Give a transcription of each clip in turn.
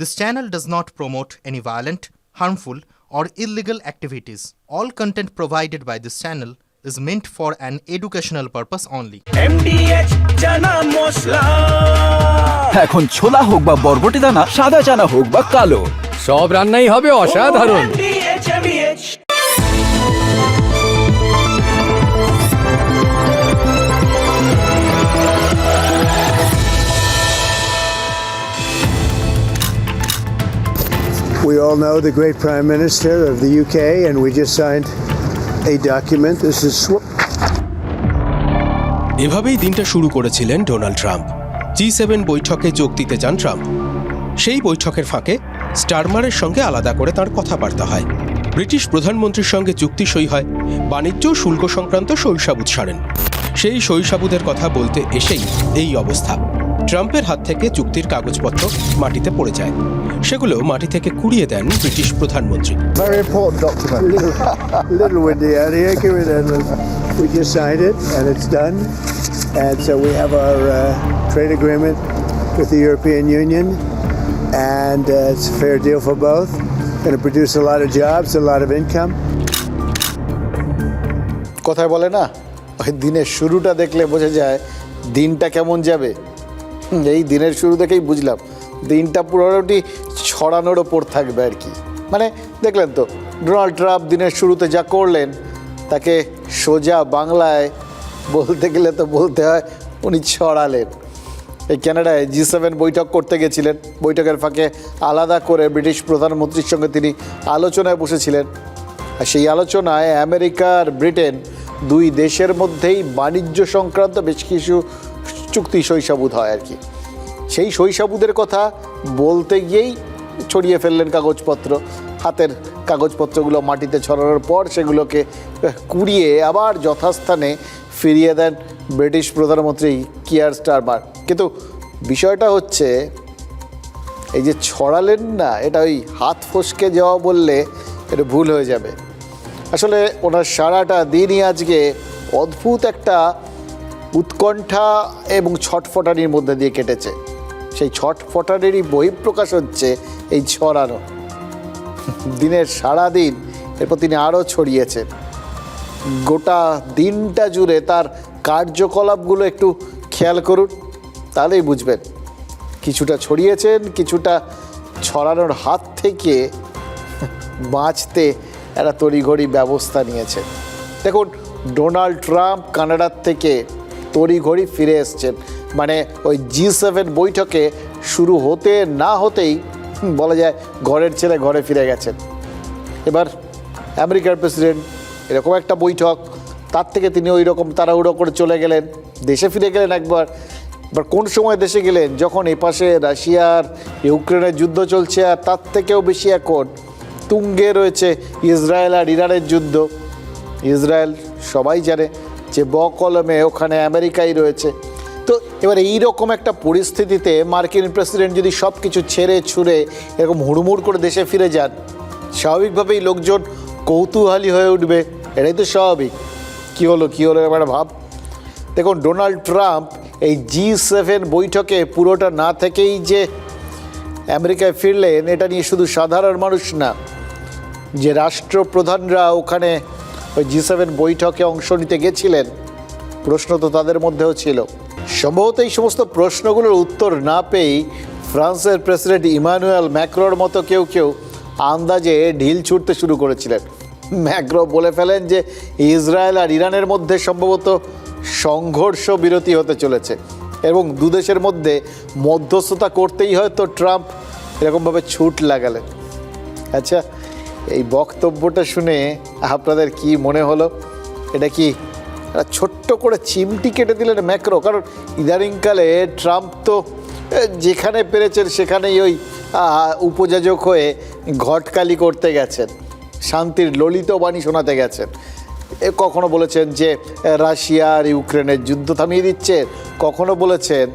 This channel does not promote any violent, harmful, or illegal activities. All content provided by this channel is meant for an educational purpose only. MDH chana masala এখন ছোলা হোক বা বরবটি দানা, সাদা চানা হোক বা কালো, সব রান্নাই হবে অসাধারণ। MDH We all know the great Prime Minister of the UK, and we just signed a document. This is এভাবেই দিনটা শুরু করেছিলেন ডোনাল্ড ট্রাম্প। G7 বৈঠকে যোগ দিতে যান ট্রাম্প। সেই বৈঠকের ফাঁকে স্টারমারের সঙ্গে আলাদা করে তার কথাবার্তা হয়। ব্রিটিশ প্রধানমন্ত্রীর সঙ্গে চুক্তি সই হয়, বাণিজ্য শুল্ক সংক্রান্ত শৈশাবুদ সারেন। সেই শৈশাবুদের কথা বলতে এসেই এই অবস্থা। ট্রাম্পের হাত থেকে চুক্তির কাগজপত্র মাটিতে পড়ে যায়। সেগুলো মাটি থেকে কুড়িয়ে দেন ব্রিটিশ প্রধানমন্ত্রী। very important document. little windy out here. Give me that. We just signed it, and it's done. And so we have our trade agreement with the European Union, and it's a fair deal for both. Going to produce a lot of jobs, a lot of income. কথায় বলে না, ওই দিনের শুরুটা দেখলে বোঝা যায় দিনটা কেমন যাবে। এই দিনের শুরু দেখেই বুঝলাম দিনটা পুরোটি ছড়ানোর ওপর থাকবে আর কি। মানে দেখলেন তো, ডোনাল্ড ট্রাম্প দিনের শুরুতে যা করলেন তাকে সোজা বাংলায় বলতে গেলে তো বলতে হয় উনি ছড়ালেন। এই কানাডায় G7 বৈঠক করতে গেছিলেন। বৈঠকের ফাঁকে আলাদা করে ব্রিটিশ প্রধানমন্ত্রীর সঙ্গে তিনি আলোচনায় বসেছিলেন। আর সেই আলোচনায় আমেরিকা আর ব্রিটেন দুই দেশের মধ্যেই বাণিজ্য সংক্রান্ত বেশ কিছু চুক্তি শৈশাবুদ হয় আর কি। সেই শৈশাবুদের কথা বলতে গিয়েই ছড়িয়ে ফেললেন কাগজপত্র। হাতের কাগজপত্রগুলো মাটিতে ছড়ানোর পর সেগুলোকে কুড়িয়ে আবার যথাস্থানে ফিরিয়ে দেন ব্রিটিশ প্রধানমন্ত্রী কিয়ার স্টারমার। কিন্তু বিষয়টা হচ্ছে এই যে ছড়ালেন না, এটা ওই হাত ফসকে যাওয়া বললে এটা ভুল হয়ে যাবে। আসলে ওনার সারাটা দিনই আজকে অদ্ভুত একটা উৎকণ্ঠা এবং ছটফটানির মধ্যে দিয়ে কেটেছে। সেই ছটফটানিরই বহিঃপ্রকাশ হচ্ছে এই ছড়ানো। দিনের সারা দিন এরপর তিনি আরও ছড়িয়েছেন। গোটা দিনটা জুড়ে তার কার্যকলাপগুলো একটু খেয়াল করুন, তাহলেই বুঝবেন। কিছুটা ছড়িয়েছেন, কিছুটা ছড়ানোর হাত থেকে বাঁচতে একটা তড়িঘড়ি ব্যবস্থা নিয়েছে। দেখুন, ডোনাল্ড ট্রাম্প কানাডার থেকে তড়িঘড়ি ফিরে এসছেন। মানে ওই G7 বৈঠকে শুরু হতে না হতেই বলা যায় ঘরের ছেলে ঘরে ফিরে গেছেন। এবার আমেরিকার প্রেসিডেন্ট এরকম একটা বৈঠক, তার থেকে তিনি ওই রকম তাড়াহুড়ো করে চলে গেলেন, দেশে ফিরে গেলেন একবার। এবার কোন সময় দেশে গেলেন? যখন এপাশে রাশিয়ার ইউক্রেনের যুদ্ধ চলছে, আর তার থেকেও বেশি এখন তুঙ্গে রয়েছে ইসরায়েল আর ইরানের যুদ্ধ। ইসরায়েল সবাই জানে যে বকলমে ওখানে আমেরিকাই রয়েছে। তো এবার এইরকম একটা পরিস্থিতিতে মার্কিন প্রেসিডেন্ট যদি সব কিছু ছেড়ে ছুড়ে এরকম হুড়মুড় করে দেশে ফিরে যান, স্বাভাবিকভাবেই লোকজন কৌতূহলী হয়ে উঠবে। এটাই তো স্বাভাবিক। কী হলো এবার ভাব। দেখুন, ডোনাল্ড ট্রাম্প এই G7 বৈঠকে পুরোটা না থেকেই যে আমেরিকায় ফিরলেন, এটা নিয়ে শুধু সাধারণ মানুষ না, যে রাষ্ট্রপ্রধানরা ওখানে ওই G7 বৈঠকে অংশ নিতে গেছিলেন, প্রশ্ন তো তাদের মধ্যেও ছিল। সম্ভবত এই সমস্ত প্রশ্নগুলোর উত্তর না পেয়েই ফ্রান্সের প্রেসিডেন্ট ইমানুয়েল ম্যাক্রোর মতো কেউ আন্দাজে ঢিল ছুটতে শুরু করেছিলেন। ম্যাক্রো বলে ফেলেন যে ইসরায়েল আর ইরানের মধ্যে সম্ভবত সংঘর্ষ বিরতি হতে চলেছে এবং দুদেশের মধ্যে মধ্যস্থতা করতেই হয়তো ট্রাম্প এরকমভাবে ছুট লাগালেন। আচ্ছা, এই বক্তব্যটা শুনে আপনাদের কি মনে হলো? এটা কি ছোট্ট করে চিমটি কেটে দিলেন ম্যাক্রো? কারণ ইদানিংকালে ট্রাম্প তো যেখানে পেরেছেন সেখানেই ওই উপযাজক হয়ে ঘটকালি করতে গেছেন, শান্তির ললিত বাণী শোনাতে গেছেন। কখনো বলেছেন যে রাশিয়া আর ইউক্রেনের যুদ্ধ থামিয়ে দিচ্ছেন, কখনো বলেছেন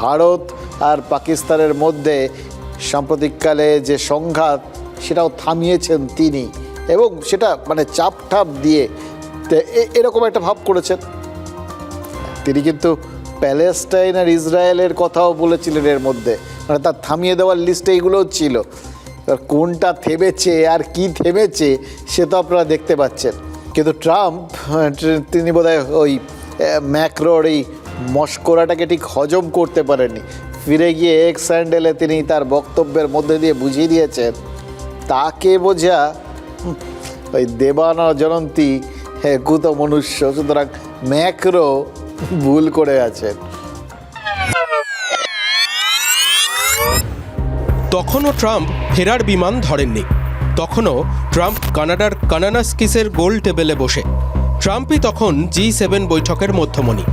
ভারত আর পাকিস্তানের মধ্যে সাম্প্রতিককালে যে সংঘাত সেটাও থামিয়েছেন তিনি, এবং সেটা মানে চাপ ঠাপ দিয়ে এরকম একটা ভাব করেছেন। তিনি কিন্তু প্যালেস্টাইন আর ইসরায়েলের কথাও বলেছিলেন এর মধ্যে, মানে তার থামিয়ে দেওয়ার লিস্টে এইগুলোও ছিল। এবার কোনটা থেমেছে আর কি থেমেছে সে তো আপনারা দেখতে পাচ্ছেন। কিন্তু ট্রাম্প তিনি বোধহয় ওই ম্যাক্রোর এই মস্করাটাকে ঠিক হজম করতে পারেননি। ফিরে গিয়ে এক্স হ্যান্ডেলে তিনি তার বক্তব্যের মধ্যে দিয়ে বুঝিয়ে দিয়েছেন তাকে বোঝা ওই দেবানা জনন্তী কুত মনুষ্য, সুতরাং ম্যাক্রো ভুল করে আছেন। তখনও ট্রাম্প ফেরার বিমান ধরেননি। তখনও ট্রাম্প কানাডার কানানাস্কিসের গোল টেবিলে বসে। ট্রাম্পই তখন G7 বৈঠকের মধ্যমণি।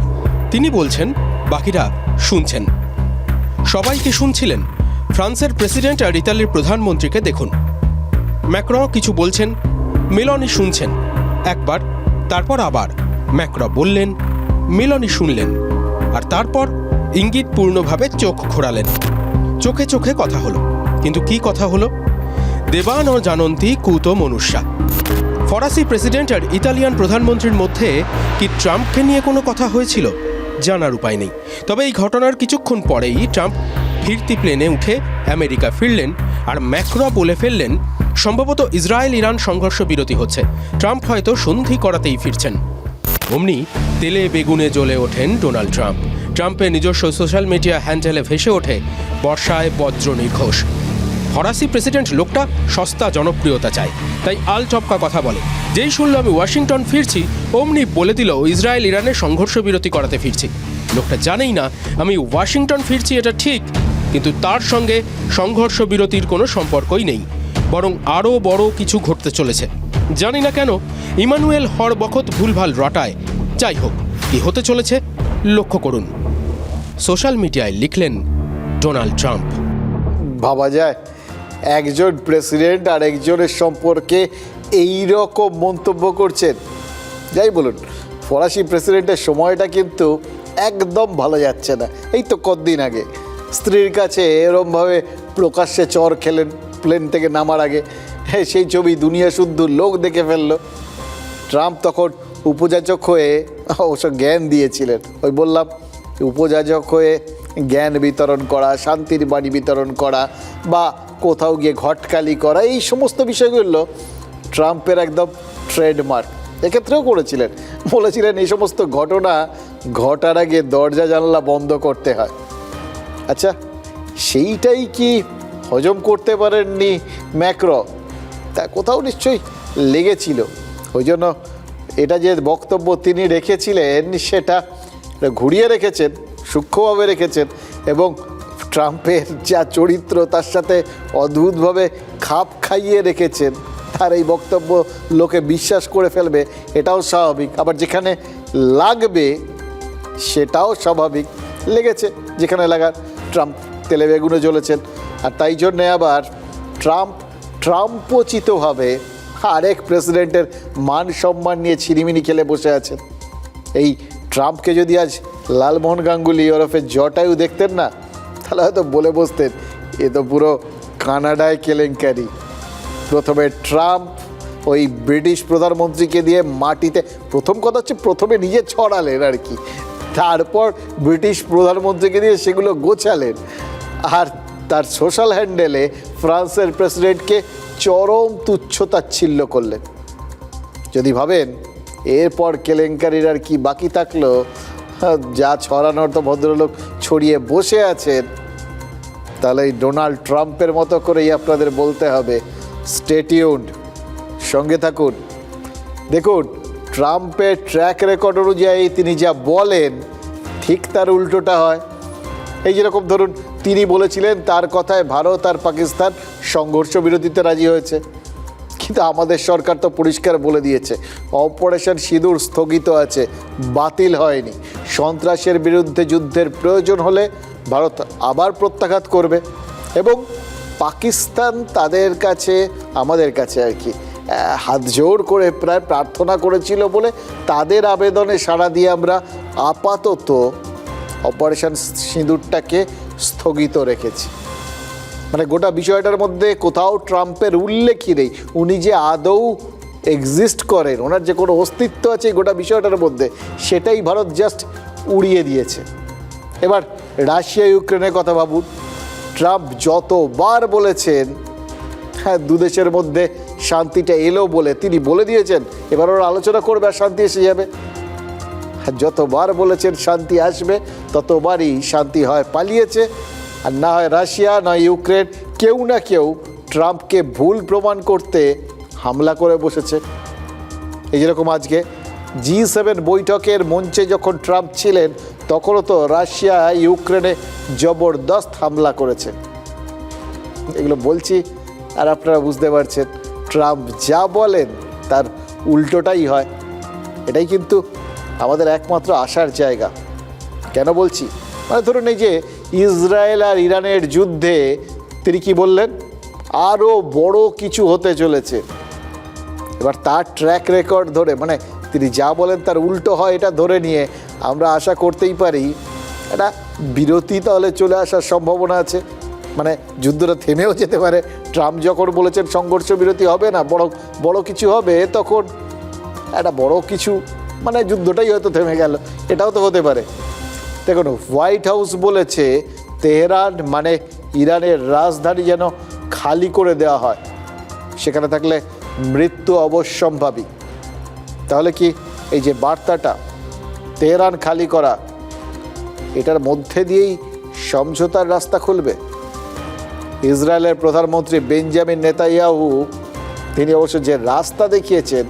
তিনি বলছেন, বাকিরা শুনছেন। সবাইকে শুনছিলেন। ফ্রান্সের প্রেসিডেন্ট আর ইতালির প্রধানমন্ত্রীকে দেখুন। ম্যাক্রো কিছু বলছেন, মেলনি শুনছেন। একবার, তারপর আবার ম্যাক্রো বললেন, মেলনি শুনলেন, আর তারপর ইঙ্গিতপূর্ণভাবে চোখ ঘোরালেন। চোখে চোখে কথা হলো। কিন্তু কি কথা হলো? দেবান ও জানন্তী কুতো মনুষ্যা। ফরাসি প্রেসিডেন্ট আর ইতালিয়ান প্রধানমন্ত্রীর মধ্যে কি ট্রাম্পকে নিয়ে কোনো কথা হয়েছিল? জানার উপায় নেই। তবে এই ঘটনার কিছুক্ষণ পরেই ট্রাম্প ফিরতি প্লেনে উঠে আমেরিকা ফিরলেন, আর ম্যাক্রো বলে ফেললেন সম্ভবত ইসরায়েল ইরান সংঘর্ষ বিরতি হচ্ছে, ট্রাম্প হয়তো সন্ধি করাতেই ফিরছেন। অমনি তেলে বেগুনে জ্বলে ওঠেন ডোনাল্ড ট্রাম্প। ট্রাম্পের নিজস্ব সোশ্যাল মিডিয়া হ্যান্ডেলে ভেসে ওঠে বর্ষায় বজ্র নির্ঘোষ। ফরাসি প্রেসিডেন্ট লোকটা সস্তা জনপ্রিয়তা চায়, তাই আলটপকা কথা বলে। যেই শুনল আমি ওয়াশিংটন ফিরছি, অমনি বলে দিল ইসরায়েল ইরানের সংঘর্ষ বিরতি করাতে ফিরছি। লোকটা জানেই না আমি ওয়াশিংটন ফিরছি এটা ঠিক, কিন্তু তার সঙ্গে সংঘর্ষ বিরতির কোনো সম্পর্কই নেই, বরং আরও বড় কিছু ঘটতে চলেছে। জানি না কেন ইমানুয়েল হরবখত ভুলভাল রটায়। যাই হোক, কি হতে চলেছে লক্ষ্য করুন। সোশ্যাল মিডিয়ায় লিখলেন ডোনাল্ড ট্রাম্প। ভাবা যায় একজন প্রেসিডেন্ট আর একজনের সম্পর্কে এই রকম মন্তব্য করছেন। যাই বলুন, ফরাসি প্রেসিডেন্টের সময়টা কিন্তু একদম ভালো যাচ্ছে না। এই তো কতদিন আগে স্ত্রীর কাছে এরমভাবে প্রকাশ্যে চর খেলেন প্লেন থেকে নামার আগে। সেই ছবি দুনিয়া শুদ্ধ লোক দেখে ফেললো। ট্রাম্প তখন উপযাচক হয়ে অবশ্য জ্ঞান দিয়েছিলেন। ওই বললাম, উপযাচক হয়ে জ্ঞান বিতরণ করা, শান্তির বাণী বিতরণ করা, বা কোথাও গিয়ে ঘটকালি করা, এই সমস্ত বিষয়গুলো ট্রাম্পের একদম ট্রেডমার্ক। এক্ষেত্রেও করেছিলেন, বলেছিলেন এই সমস্ত ঘটনা ঘটার আগে দরজা জানলা বন্ধ করতে হয়। আচ্ছা, সেইটাই কি হজম করতে পারেননি ম্যাক্রো? তা কোথাও নিশ্চয়ই লেগেছিল। ওই জন্য এটা যে বক্তব্য তিনি রেখেছিলেন সেটা ঘুরিয়ে রেখেছেন, সূক্ষ্মভাবে রেখেছেন, এবং ট্রাম্পের যা চরিত্র তার সাথে অদ্ভুতভাবে খাপ খাইয়ে রেখেছেন। তার এই বক্তব্য লোকে বিশ্বাস করে ফেলবে, এটাও স্বাভাবিক। আবার যেখানে লাগবে সেটাও স্বাভাবিক। লেগেছে যেখানে লাগার, ট্রাম্প তেলে বেগুনে জ্বলেছেন। আর তাই জন্যে আবার ট্রাম্পোচিতভাবে আরেক প্রেসিডেন্টের মান সম্মান নিয়ে ছিনিমিনি খেলে বসে আছেন। এই ট্রাম্পকে যদি আজ লালমোহন গাঙ্গুলি ওরফে জটায়ু দেখতেন না, তাহলে হয়তো বলে বসতেন এ তো পুরো কানাডায় কেলেঙ্কারি। প্রথমে ট্রাম্প ওই ব্রিটিশ প্রধানমন্ত্রীকে দিয়ে মাটিতে, প্রথম কথা হচ্ছে প্রথমে নিজে ছড়ালেন আর কি, তারপর ব্রিটিশ প্রধানমন্ত্রীকে দিয়ে সেগুলো গোছালেন, আর তার সোশ্যাল হ্যান্ডেলে ফ্রান্সের প্রেসিডেন্টকে চরম তুচ্ছতাচ্ছিল্য করলেন। যদি ভাবেন এরপর কেলেঙ্কারির আর কি বাকি থাকলো, যা ছড়ানোর তো ভদ্রলোক ছড়িয়ে বসে আছেন, তাহলে এই ডোনাল্ড ট্রাম্পের মতো করেই আপনাদের বলতে হবে স্টে টিউনড, সঙ্গে থাকুন। দেখুন, ট্রাম্পের ট্র্যাক রেকর্ড অনুযায়ী তিনি যা বলেন ঠিক তার উল্টোটা হয়। এই যেরকম ধরুন, তিনি বলেছিলেন তার কথায় ভারত আর পাকিস্তান সংঘর্ষ বিরতিতে রাজি হয়েছে, কিন্তু আমাদের সরকার তো পরিষ্কার বলে দিয়েছে অপারেশন সিঁদুর স্থগিত আছে, বাতিল হয়নি। সন্ত্রাসের বিরুদ্ধে যুদ্ধের প্রয়োজন হলে ভারত আবার প্রত্যাঘাত করবে, এবং পাকিস্তান তাদের কাছে, আমাদের কাছে আর কি হাত জোড় করে প্রায় প্রার্থনা করেছিল বলে তাদের আবেদনে সাড়া দিয়ে আমরা আপাতত অপারেশন সিঁদুরটাকে স্থগিত রেখেছি। মানে গোটা বিষয়টার মধ্যে কোথাও ট্রাম্পের উল্লেখই নেই, উনি যে আদৌ এক্সিস্ট করেন, ওনার যে কোনো অস্তিত্ব আছে এই গোটা বিষয়টার মধ্যে, সেটাই ভারত জাস্ট উড়িয়ে দিয়েছে। এবার রাশিয়া ইউক্রেনের কথা ভাবুন, ট্রাম্প যতবার বলেছেন হ্যাঁ দুদেশের মধ্যে শান্তিটা এলো বলে, তিনি বলে দিয়েছেন এবার ওরা আলোচনা করবে আর শান্তি এসে যাবে। হ্যাঁ যতবার বলেছেন শান্তি আসবে ততবারই শান্তি হয় পালিয়েছে, আর না হয় রাশিয়া নয় ইউক্রেন, কেউ না কেউ ট্রাম্পকে ভুল প্রমাণ করতে হামলা করে বসেছে। এই যেরকম আজকে G7 বৈঠকের মঞ্চে যখন ট্রাম্প ছিলেন তখনও তো রাশিয়া ইউক্রেনে জবরদস্ত হামলা করেছে। এগুলো বলছি আর আপনারা বুঝতে পারছেন ট্রাম্প যা বলেন তার উল্টোটাই হয়। এটাই কিন্তু আমাদের একমাত্র আশার জায়গা। কেন বলছি, মানে ধরুন এই যে ইসরায়েল আর ইরানের যুদ্ধে তিনি কি বললেন, আরও বড় কিছু হতে চলেছে। এবার তার ট্র্যাক রেকর্ড ধরে, মানে তিনি যা বলেন তার উল্টো হয় এটা ধরে নিয়ে আমরা আশা করতেই পারি একটা বিরতি তাহলে চলে আসার সম্ভাবনা আছে। মানে যুদ্ধটা থেমেও যেতে পারে। ট্রাম্প যখন বলেছেন সংঘর্ষ বিরতি হবে না, বড় কিছু হবে, তখন একটা বড় কিছু মানে যুদ্ধটাই হয়তো থেমে গেল, এটাও তো হতে পারে। দেখুন হোয়াইট হাউস বলেছে তেহরান মানে ইরানের রাজধানী যেন খালি করে দেওয়া হয়, সেখানে থাকলে মৃত্যু অবশ্যম্ভাবী। তাহলে কি এই যে বার্তাটা তেহরান খালি করা, এটার মধ্যে দিয়েই সমঝোতার রাস্তা খুলবে? ইসরায়েলের প্রধানমন্ত্রী বেঞ্জামিন নেতানিয়াহু তিনি অবশ্য যে রাস্তা দেখিয়েছেন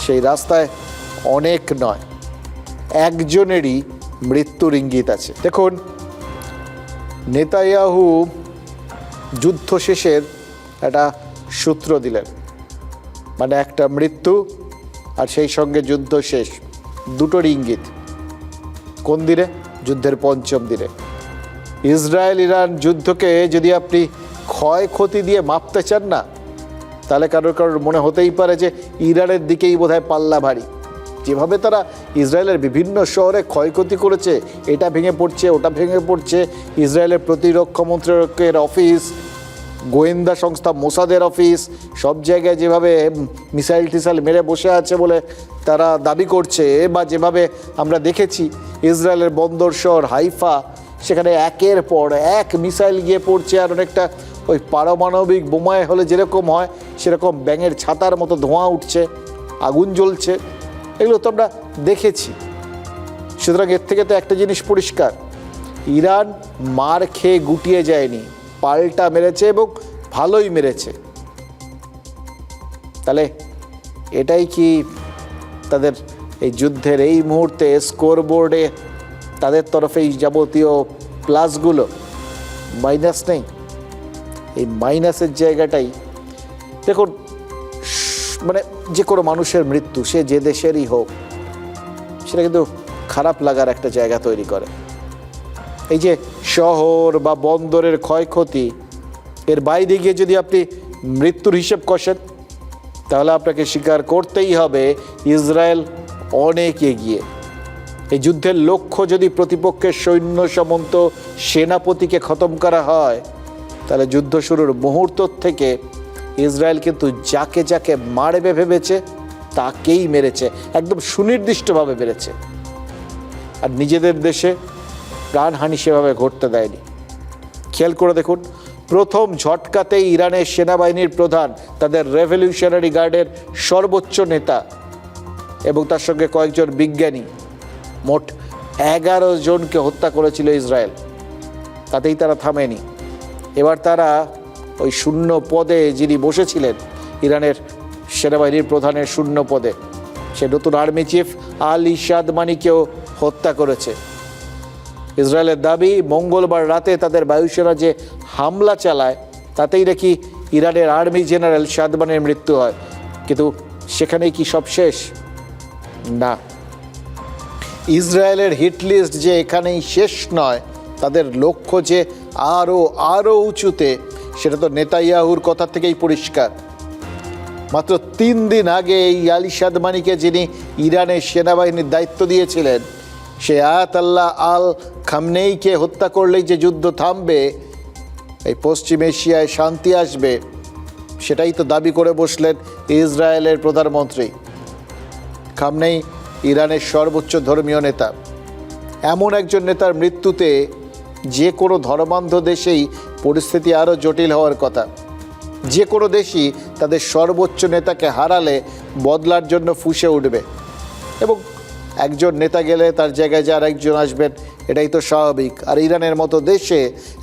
সেই রাস্তায় অনেক নয়, একজনেরই মৃত্যুর ইঙ্গিত আছে। দেখুন নেতানিয়াহু যুদ্ধ শেষের একটা সূত্র দিলেন, মানে একটা মৃত্যু আর সেই সঙ্গে যুদ্ধ শেষ, দুটোর ইঙ্গিত। কোন দিনে? যুদ্ধের পঞ্চম দিনে। ইসরায়েল ইরান যুদ্ধকে যদি আপনি ক্ষয়ক্ষতি দিয়ে মাপতে চান না, তাহলে কারোর মনে হতেই পারে যে ইরানের দিকেই বোধহয় পাল্লা ভারী। যেভাবে তারা ইসরায়েলের বিভিন্ন শহরে ক্ষয়ক্ষতি করেছে, এটা ভেঙে পড়ছে ওটা ভেঙে পড়ছে, ইসরায়েলের প্রতিরক্ষা মন্ত্রকের অফিস, গোয়েন্দা সংস্থা মোসাদের অফিস, সব জায়গায় যেভাবে মিসাইল টিসাইল মেরে বসে আছে বলে তারা দাবি করছে, বা যেভাবে আমরা দেখেছি ইসরায়েলের বন্দর শহর হাইফা, সেখানে একের পর এক মিসাইল গিয়ে পড়ছে, আর অনেকটা ওই পারমাণবিক বোমায় হলে যেরকম হয় সেরকম ব্যাঙের ছাতার মতো ধোঁয়া উঠছে, আগুন জ্বলছে, এগুলো তো আমরা দেখেছি। সুতরাং এর থেকে তো একটা জিনিস পরিষ্কার, ইরান মার খেয়ে গুটিয়ে যায়নি, পাল্টা মেরেছে এবং ভালোই মেরেছে। তাহলে এটাই কি তাদের এই যুদ্ধের এই মুহূর্তে স্কোরবোর্ডে তাদের তরফে এই যাবতীয় প্লাসগুলো, মাইনাস নেই? এই মাইনাসের জায়গাটাই দেখুন, মানে যে কোনো মানুষের মৃত্যু সে যে দেশেরই হোক, সেটা কিন্তু খারাপ লাগার একটা জায়গা তৈরি করে। এই যে শহর বা বন্দরের ক্ষয়ক্ষতি, এর বাইরে গিয়ে যদি আপনি মৃত্যুর হিসেব কষেন, তাহলে আপনাকে স্বীকার করতেই হবে ইসরায়েল অনেক এগিয়ে। এই যুদ্ধের লক্ষ্য যদি প্রতিপক্ষের সৈন্য সামন্ত সেনাপতিকে খতম করা হয়, তাহলে যুদ্ধ শুরুর মুহূর্ত থেকে ইসরায়েল কিন্তু যাকে যাকে মারবে ভেবেছে তাকেই মেরেছে, একদম সুনির্দিষ্টভাবে মেরেছে। আর নিজেদের দেশে প্রাণহানি সেভাবে ঘটতে দেয়নি। খেয়াল করে দেখুন, প্রথম ঝটকাতেই ইরানের সেনাবাহিনীর প্রধান, তাদের রেভলিউশনারি গার্ডের সর্বোচ্চ নেতা এবং তার সঙ্গে কয়েকজন বিজ্ঞানী, মোট 11 জনকে হত্যা করেছিল ইসরায়েল। তাতেই তারা থামেনি। এবার তারা ওই শূন্য পদে যিনি বসেছিলেন ইরানের সেনাবাহিনীর প্রধানের শূন্য পদে, সে নতুন আর্মি চিফ আলী সাদমানিকেও হত্যা করেছে। ইসরায়েলের দাবি মঙ্গলবার রাতে তাদের বায়ুসেনা যে হামলা চালায় তাতেই নাকি ইরানের আর্মি জেনারেল সাদমানির মৃত্যু হয়। কিন্তু সেখানেই কি সব শেষ? না, ইসরায়েলের হিট লিস্ট যে এখানেই শেষ নয়, তাদের লক্ষ্য যে আরও উঁচুতে, সেটা তো নেতানিয়াহুর কথা থেকেই পরিষ্কার। মাত্র 3 দিন আগে এই আলী সাদমানিকে যিনি ইরানের সেনাবাহিনীর দায়িত্ব দিয়েছিলেন, সে আয়াতুল্লাহ আল খামনেইকে হত্যা করলেই যে যুদ্ধ থামবে, এই পশ্চিম এশিয়ায় শান্তি আসবে, সেটাই তো দাবি করে বসলেন ইসরায়েলের প্রধানমন্ত্রী। খামনেই ইরানের সর্বোচ্চ ধর্মীয় নেতা। এমন একজন নেতার মৃত্যুতে যে কোনো ধর্মান্ধ দেশেই পরিস্থিতি আরও জটিল হওয়ার কথা। যে কোনো দেশই তাদের সর্বোচ্চ নেতাকে হারালে বদলার জন্য ফুঁসে উঠবে, এবং একজন নেতা গেলে তার জায়গায় যে আরেকজন আসবেন, এটাই তো স্বাভাবিক। আর ইরানের মতো দেশে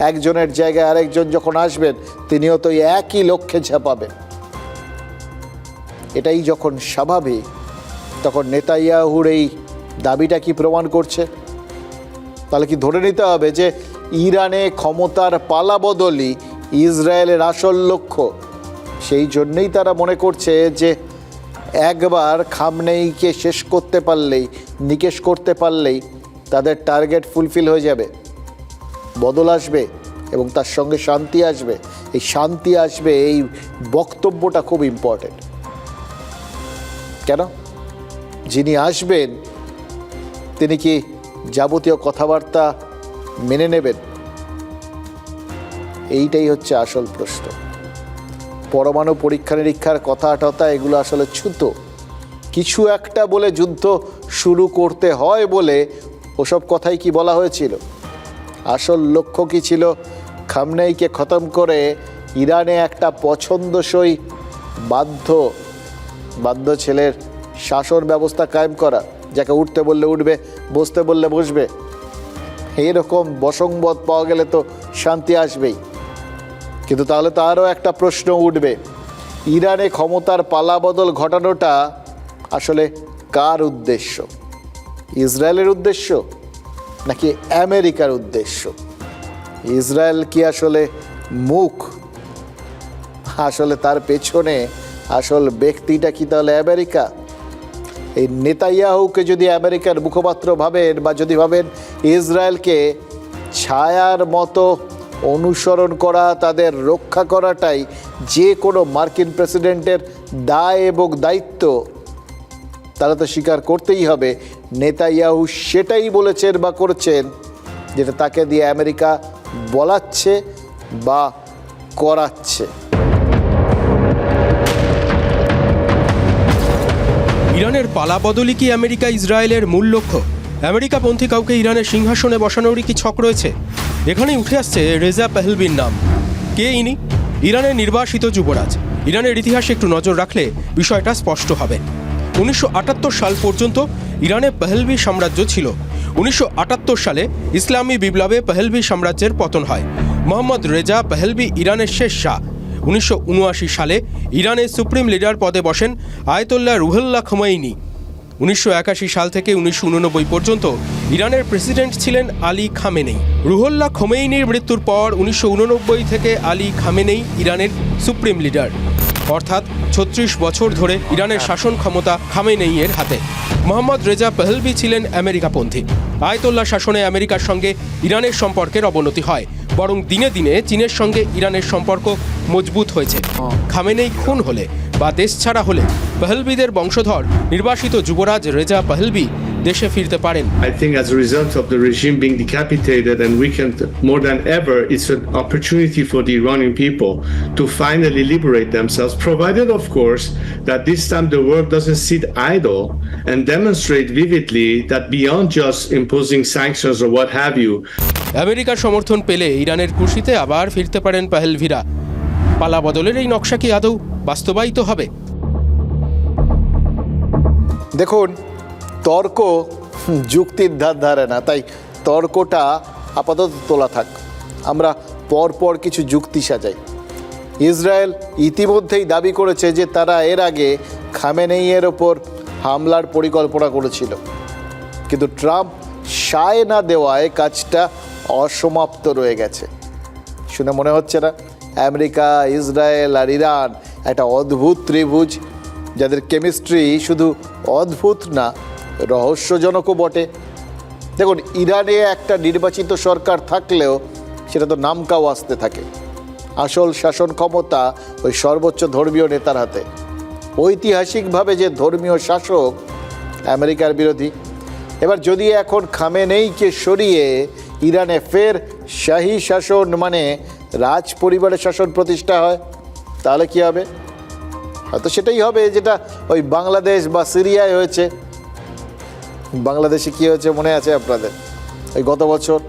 একজনের জায়গায় আরেকজন যখন আসবেন, তিনিও তো একই লক্ষ্যে ঝাঁপাবেন। এটাই যখন স্বাভাবিক, তখন নেতানিয়াহুর এই দাবিটা কি প্রমাণ করছে? তাহলে কি ধরে নিতে হবে যে ইরানে ক্ষমতার পালাবদলই ইসরায়েলের আসল লক্ষ্য? সেই জন্যেই তারা মনে করছে যে একবার খামনেইকে শেষ করতে পারলেই, নিকেশ করতে পারলেই তাদের টার্গেট ফুলফিল হয়ে যাবে, বদল আসবে এবং তার সঙ্গে শান্তি আসবে। এই শান্তি আসবে, এই বক্তব্যটা খুব ইম্পর্টেন্ট। কেন? যিনি আসবেন তিনি কি যাবতীয় কথাবার্তা মেনে নেবেন? এইটাই হচ্ছে আসল প্রশ্ন। পরমাণু পরীক্ষা নিরীক্ষার কথা টথা এগুলো আসলে ছুতো। কিছু একটা বলে যুদ্ধ শুরু করতে হয় বলে ওসব কথাই কি বলা হয়েছিল? আসল লক্ষ্য কি ছিল? খামনেইকে খতম করে ইরানে একটা পছন্দসই বাধ্য ছেলের শাসন ব্যবস্থা কায়েম করা, যাকে উঠতে বললে উঠবে, বসতে বললে বসবে। এইরকম বসংবদ পাওয়া গেলে তো শান্তি আসবেই। কিন্তু তাহলে তো আরও একটা প্রশ্ন উঠবে, ইরানে ক্ষমতার পালাবদল ঘটানোটা আসলে কার উদ্দেশ্য? ইসরায়েলের উদ্দেশ্য নাকি আমেরিকার উদ্দেশ্য? ইসরায়েল কি আসলে মুখ? আসলে তার পেছনে আসল ব্যক্তিটা কি তাহলে আমেরিকা? এই নেতানিয়াহুকে যদি আমেরিকার মুখপাত্র ভাবেন, বা যদি ভাবেন ইসরায়েলকে ছায়ার মতো অনুসরণ করা, তাদের রক্ষা করাটাই যে কোনো মার্কিন প্রেসিডেন্টের দায় এবং দায়িত্ব, তারা তো স্বীকার করতেই হবে নেতানিয়াহু সেটাই বলেছেন বা করছেন যেটা তাকে দিয়ে আমেরিকা বলাচ্ছে বা করাচ্ছে। ইরানের পালাবদলই কি আমেরিকা ইসরায়েলের মূল লক্ষ্য? আমেরিকাপন্থী কাউকে ইরানের সিংহাসনে বসানোরই কি ছক রয়েছে? এখানেই উঠে আসছে রেজা পেহলভির নাম। কে ইনি? ইরানের নির্বাসিত যুবরাজ। ইরানের ইতিহাসে একটু নজর রাখলে বিষয়টা স্পষ্ট হবে। 1978 সাল পর্যন্ত ইরানে পেহলভি সাম্রাজ্য ছিল। 1978 সালে ইসলামী বিপ্লবে পেহলভি সাম্রাজ্যের পতন হয়। মোহাম্মদ রেজা পেহলভি ইরানের শেষ শাহ। 1979 সালে ইরানের সুপ্রিম লিডার পদে বসেন আয়াতুল্লাহ রুহুল্লাহ খোমেনি। 1981 সাল থেকে 1989 পর্যন্ত ইরানের প্রেসিডেন্ট ছিলেন আলী খামেনেই। রুহুল্লাহ খোমেনির মৃত্যুর পর 1989 থেকে আলী খামেনেই ইরানের সুপ্রিম লিডার, অর্থাৎ 36 বছর ধরে ইরানের শাসন ক্ষমতা খামেনেইয়ের হাতে। মোহাম্মদ রেজা পেহলভি ছিলেন আমেরিকাপন্থী। আয়াতুল্লাহ শাসনে আমেরিকার সঙ্গে ইরানের সম্পর্কের অবনতি হয়, বরং দিনে দিনে চীনের সঙ্গে ইরানের সম্পর্ক মজবুত হয়েছে। খামেনেই খুন হলে বা দেশ ছাড়া হলে পেহলভিদের বংশধর নির্বাসিত যুবরাজ রেজা পেহলভি দেশে ফিরতে পারেন। I think as a result of the regime being decapitated and weakened more than ever, it's an opportunity for the Iranian people to finally liberate themselves, provided of course that this time the world doesn't sit idle and demonstrate vividly that beyond just imposing sanctions or what have you. আমেরিকার সমর্থন পেলে ইরানের কুশিতে আবার ফিরতে পারেন পেহলভিরা। পালা বদলের এই নকশা কি আদৌ বাস্তবায়িত হবে? দেখুন, তর্ক যুক্তির ধার ধারে না, তাই তর্কটা আপাতত তোলা থাক। আমরা পরপর কিছু যুক্তি সাজাই। ইসরায়েল ইতিমধ্যেই দাবি করেছে যে তারা এর আগে খামেনেইয়ের ওপর হামলার পরিকল্পনা করেছিল, কিন্তু ট্রাম্প সায় না দেওয়ায় কাজটা অসমাপ্ত রয়ে গেছে। শুনে মনে হচ্ছে না আমেরিকা, ইসরায়েল আর ইরান একটা অদ্ভুত ত্রিভুজ, যাদের কেমিস্ট্রি শুধু অদ্ভুত না, রহস্যজনকও বটে। দেখুন, ইরানে একটা নির্বাচিত সরকার থাকলেও সেটা তো নামকাও আসতে থাকে। আসল শাসন ক্ষমতা ওই সর্বোচ্চ ধর্মীয় নেতার হাতে। ঐতিহাসিকভাবে যে ধর্মীয় শাসক আমেরিকার বিরোধী, এবার যদি এখন খামেনেইকে সরিয়ে ইরানে ফের শাহী শাসন মানে রাজ পরিবারের শাসন প্রতিষ্ঠা হয়, তাহলে কি হবে? হয়তো সেটাই হবে যেটা ওই বাংলাদেশ বা সিরিয়ায় হয়েছে। বাংলাদেশে কী হয়েছে মনে আছে আপনাদের? ওই গত বছর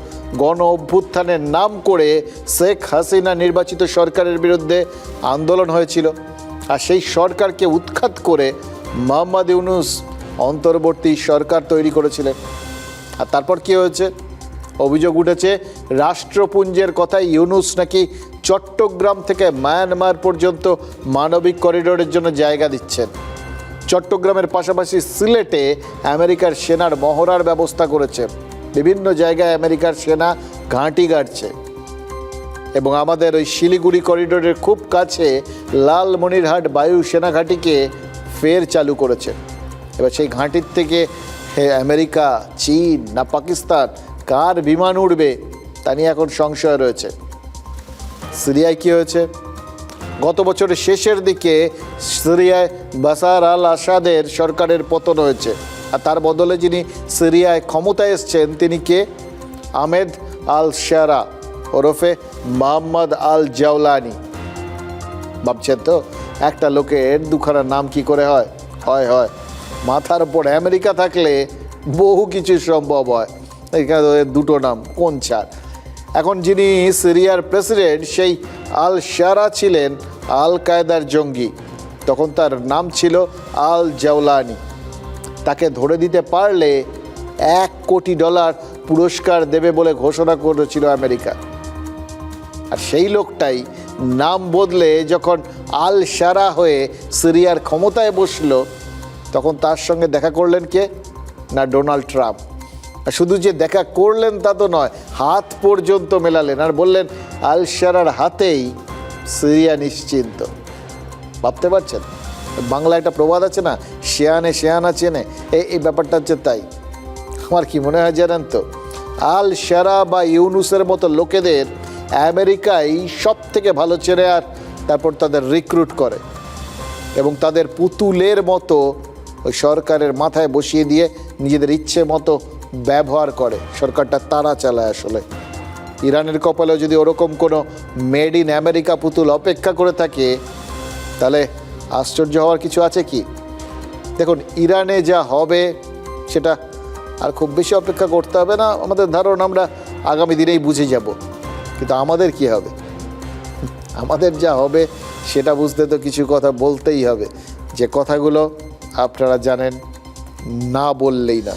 গণ অভ্যুত্থানের নাম করে শেখ হাসিনা নির্বাচিত সরকারের বিরুদ্ধে আন্দোলন হয়েছিল। আর সেই সরকারকে উৎখাত করে মোহাম্মদ ইউনূস অন্তর্বর্তী সরকার তৈরি করেছিলেন। আর তারপর কি হয়েছে? অভিযোগ উঠেছে রাষ্ট্রপুঞ্জের কথায় ইউনূস নাকি চট্টগ্রাম থেকে মায়ানমার পর্যন্ত মানবিক করিডোরের জন্য জায়গা দিচ্ছেন। চট্টগ্রামের পাশাপাশি সিলেটে আমেরিকার সেনার মহড়ার ব্যবস্থা করেছে। বিভিন্ন জায়গায় আমেরিকার সেনা ঘাঁটি গাড়ছে এবং আমাদের ওই শিলিগুড়ি করিডোরের খুব কাছে লালমনিরহাট বায়ু সেনা ঘাঁটিকে ফের চালু করেছে। এবার সেই ঘাঁটির থেকে আমেরিকা, চীন না পাকিস্তান কার বিমান উঠবে তা নিয়ে এখন সংশয় রয়েছে। সিরিয়ায় কী হয়েছে? গত বছরের শেষের দিকে সিরিয়ায় বাশার আল আসাদের সরকারের পতন হয়েছে। আর তার বদলে যিনি সিরিয়ায় ক্ষমতায় এসছেন তিনি কে? আহমেদ আল শারা ওরফে মোহাম্মদ আল জাওলানি। ভাবছেন তো একটা লোকের দুখানা নাম কি করে হয়? হয় মাথার উপর আমেরিকা থাকলে বহু কিছু সম্ভব হয়। এখানে দুটো নাম, কোন ছাড়? এখন যিনি সিরিয়ার প্রেসিডেন্ট সেই আল শারা ছিলেন আল কায়দার জঙ্গি, তখন তার নাম ছিল আল জাওলানি। তাকে ধরে দিতে পারলে $1 কোটি পুরস্কার দেবে বলে ঘোষণা করেছিল আমেরিকা। আর সেই লোকটাই নাম বদলে যখন আল শারা হয়ে সিরিয়ার ক্ষমতায় বসলো, তখন তার সঙ্গে দেখা করলেন কে? না ডোনাল্ড ট্রাম্প। আর শুধু যে দেখা করলেন তা তো নয়, হাত পর্যন্ত মেলালেন আর বললেন আল শারার হাতেই সিরিয়া নিশ্চিন্ত। ভাবতে পারছেন? বাংলা একটা প্রবাদ আছে না, শেয়ানে শেয়ানা চেনে, এই ব্যাপারটা হচ্ছে তাই। আমার কি মনে হয় জানেন তো, আল শারা বা ইউনুসের মতো লোকেদের আমেরিকাই সব থেকে ভালো চেনে, আর তারপর তাদের রিক্রুট করে এবং তাদের পুতুলের মতো ওই সরকারের মাথায় বসিয়ে দিয়ে নিজেদের ইচ্ছে মতো ব্যবহার করে। সরকারটা তারা চালায় আসলে। ইরানের কপালেও যদি ওরকম কোনো মেড ইন আমেরিকা পুতুল অপেক্ষা করে থাকে তাহলে আশ্চর্য হওয়ার কিছু আছে কি? দেখুন, ইরানে যা হবে সেটা আর খুব বেশি অপেক্ষা করতে হবে না। আমাদের ধারণা আমরা আগামী দিনেই বুঝে যাব। কিন্তু আমাদের কি হবে? আমাদের যা হবে সেটা বুঝতে তো কিছু কথা বলতেই হবে, যে কথাগুলো আপনারা জানেন না বললেই না।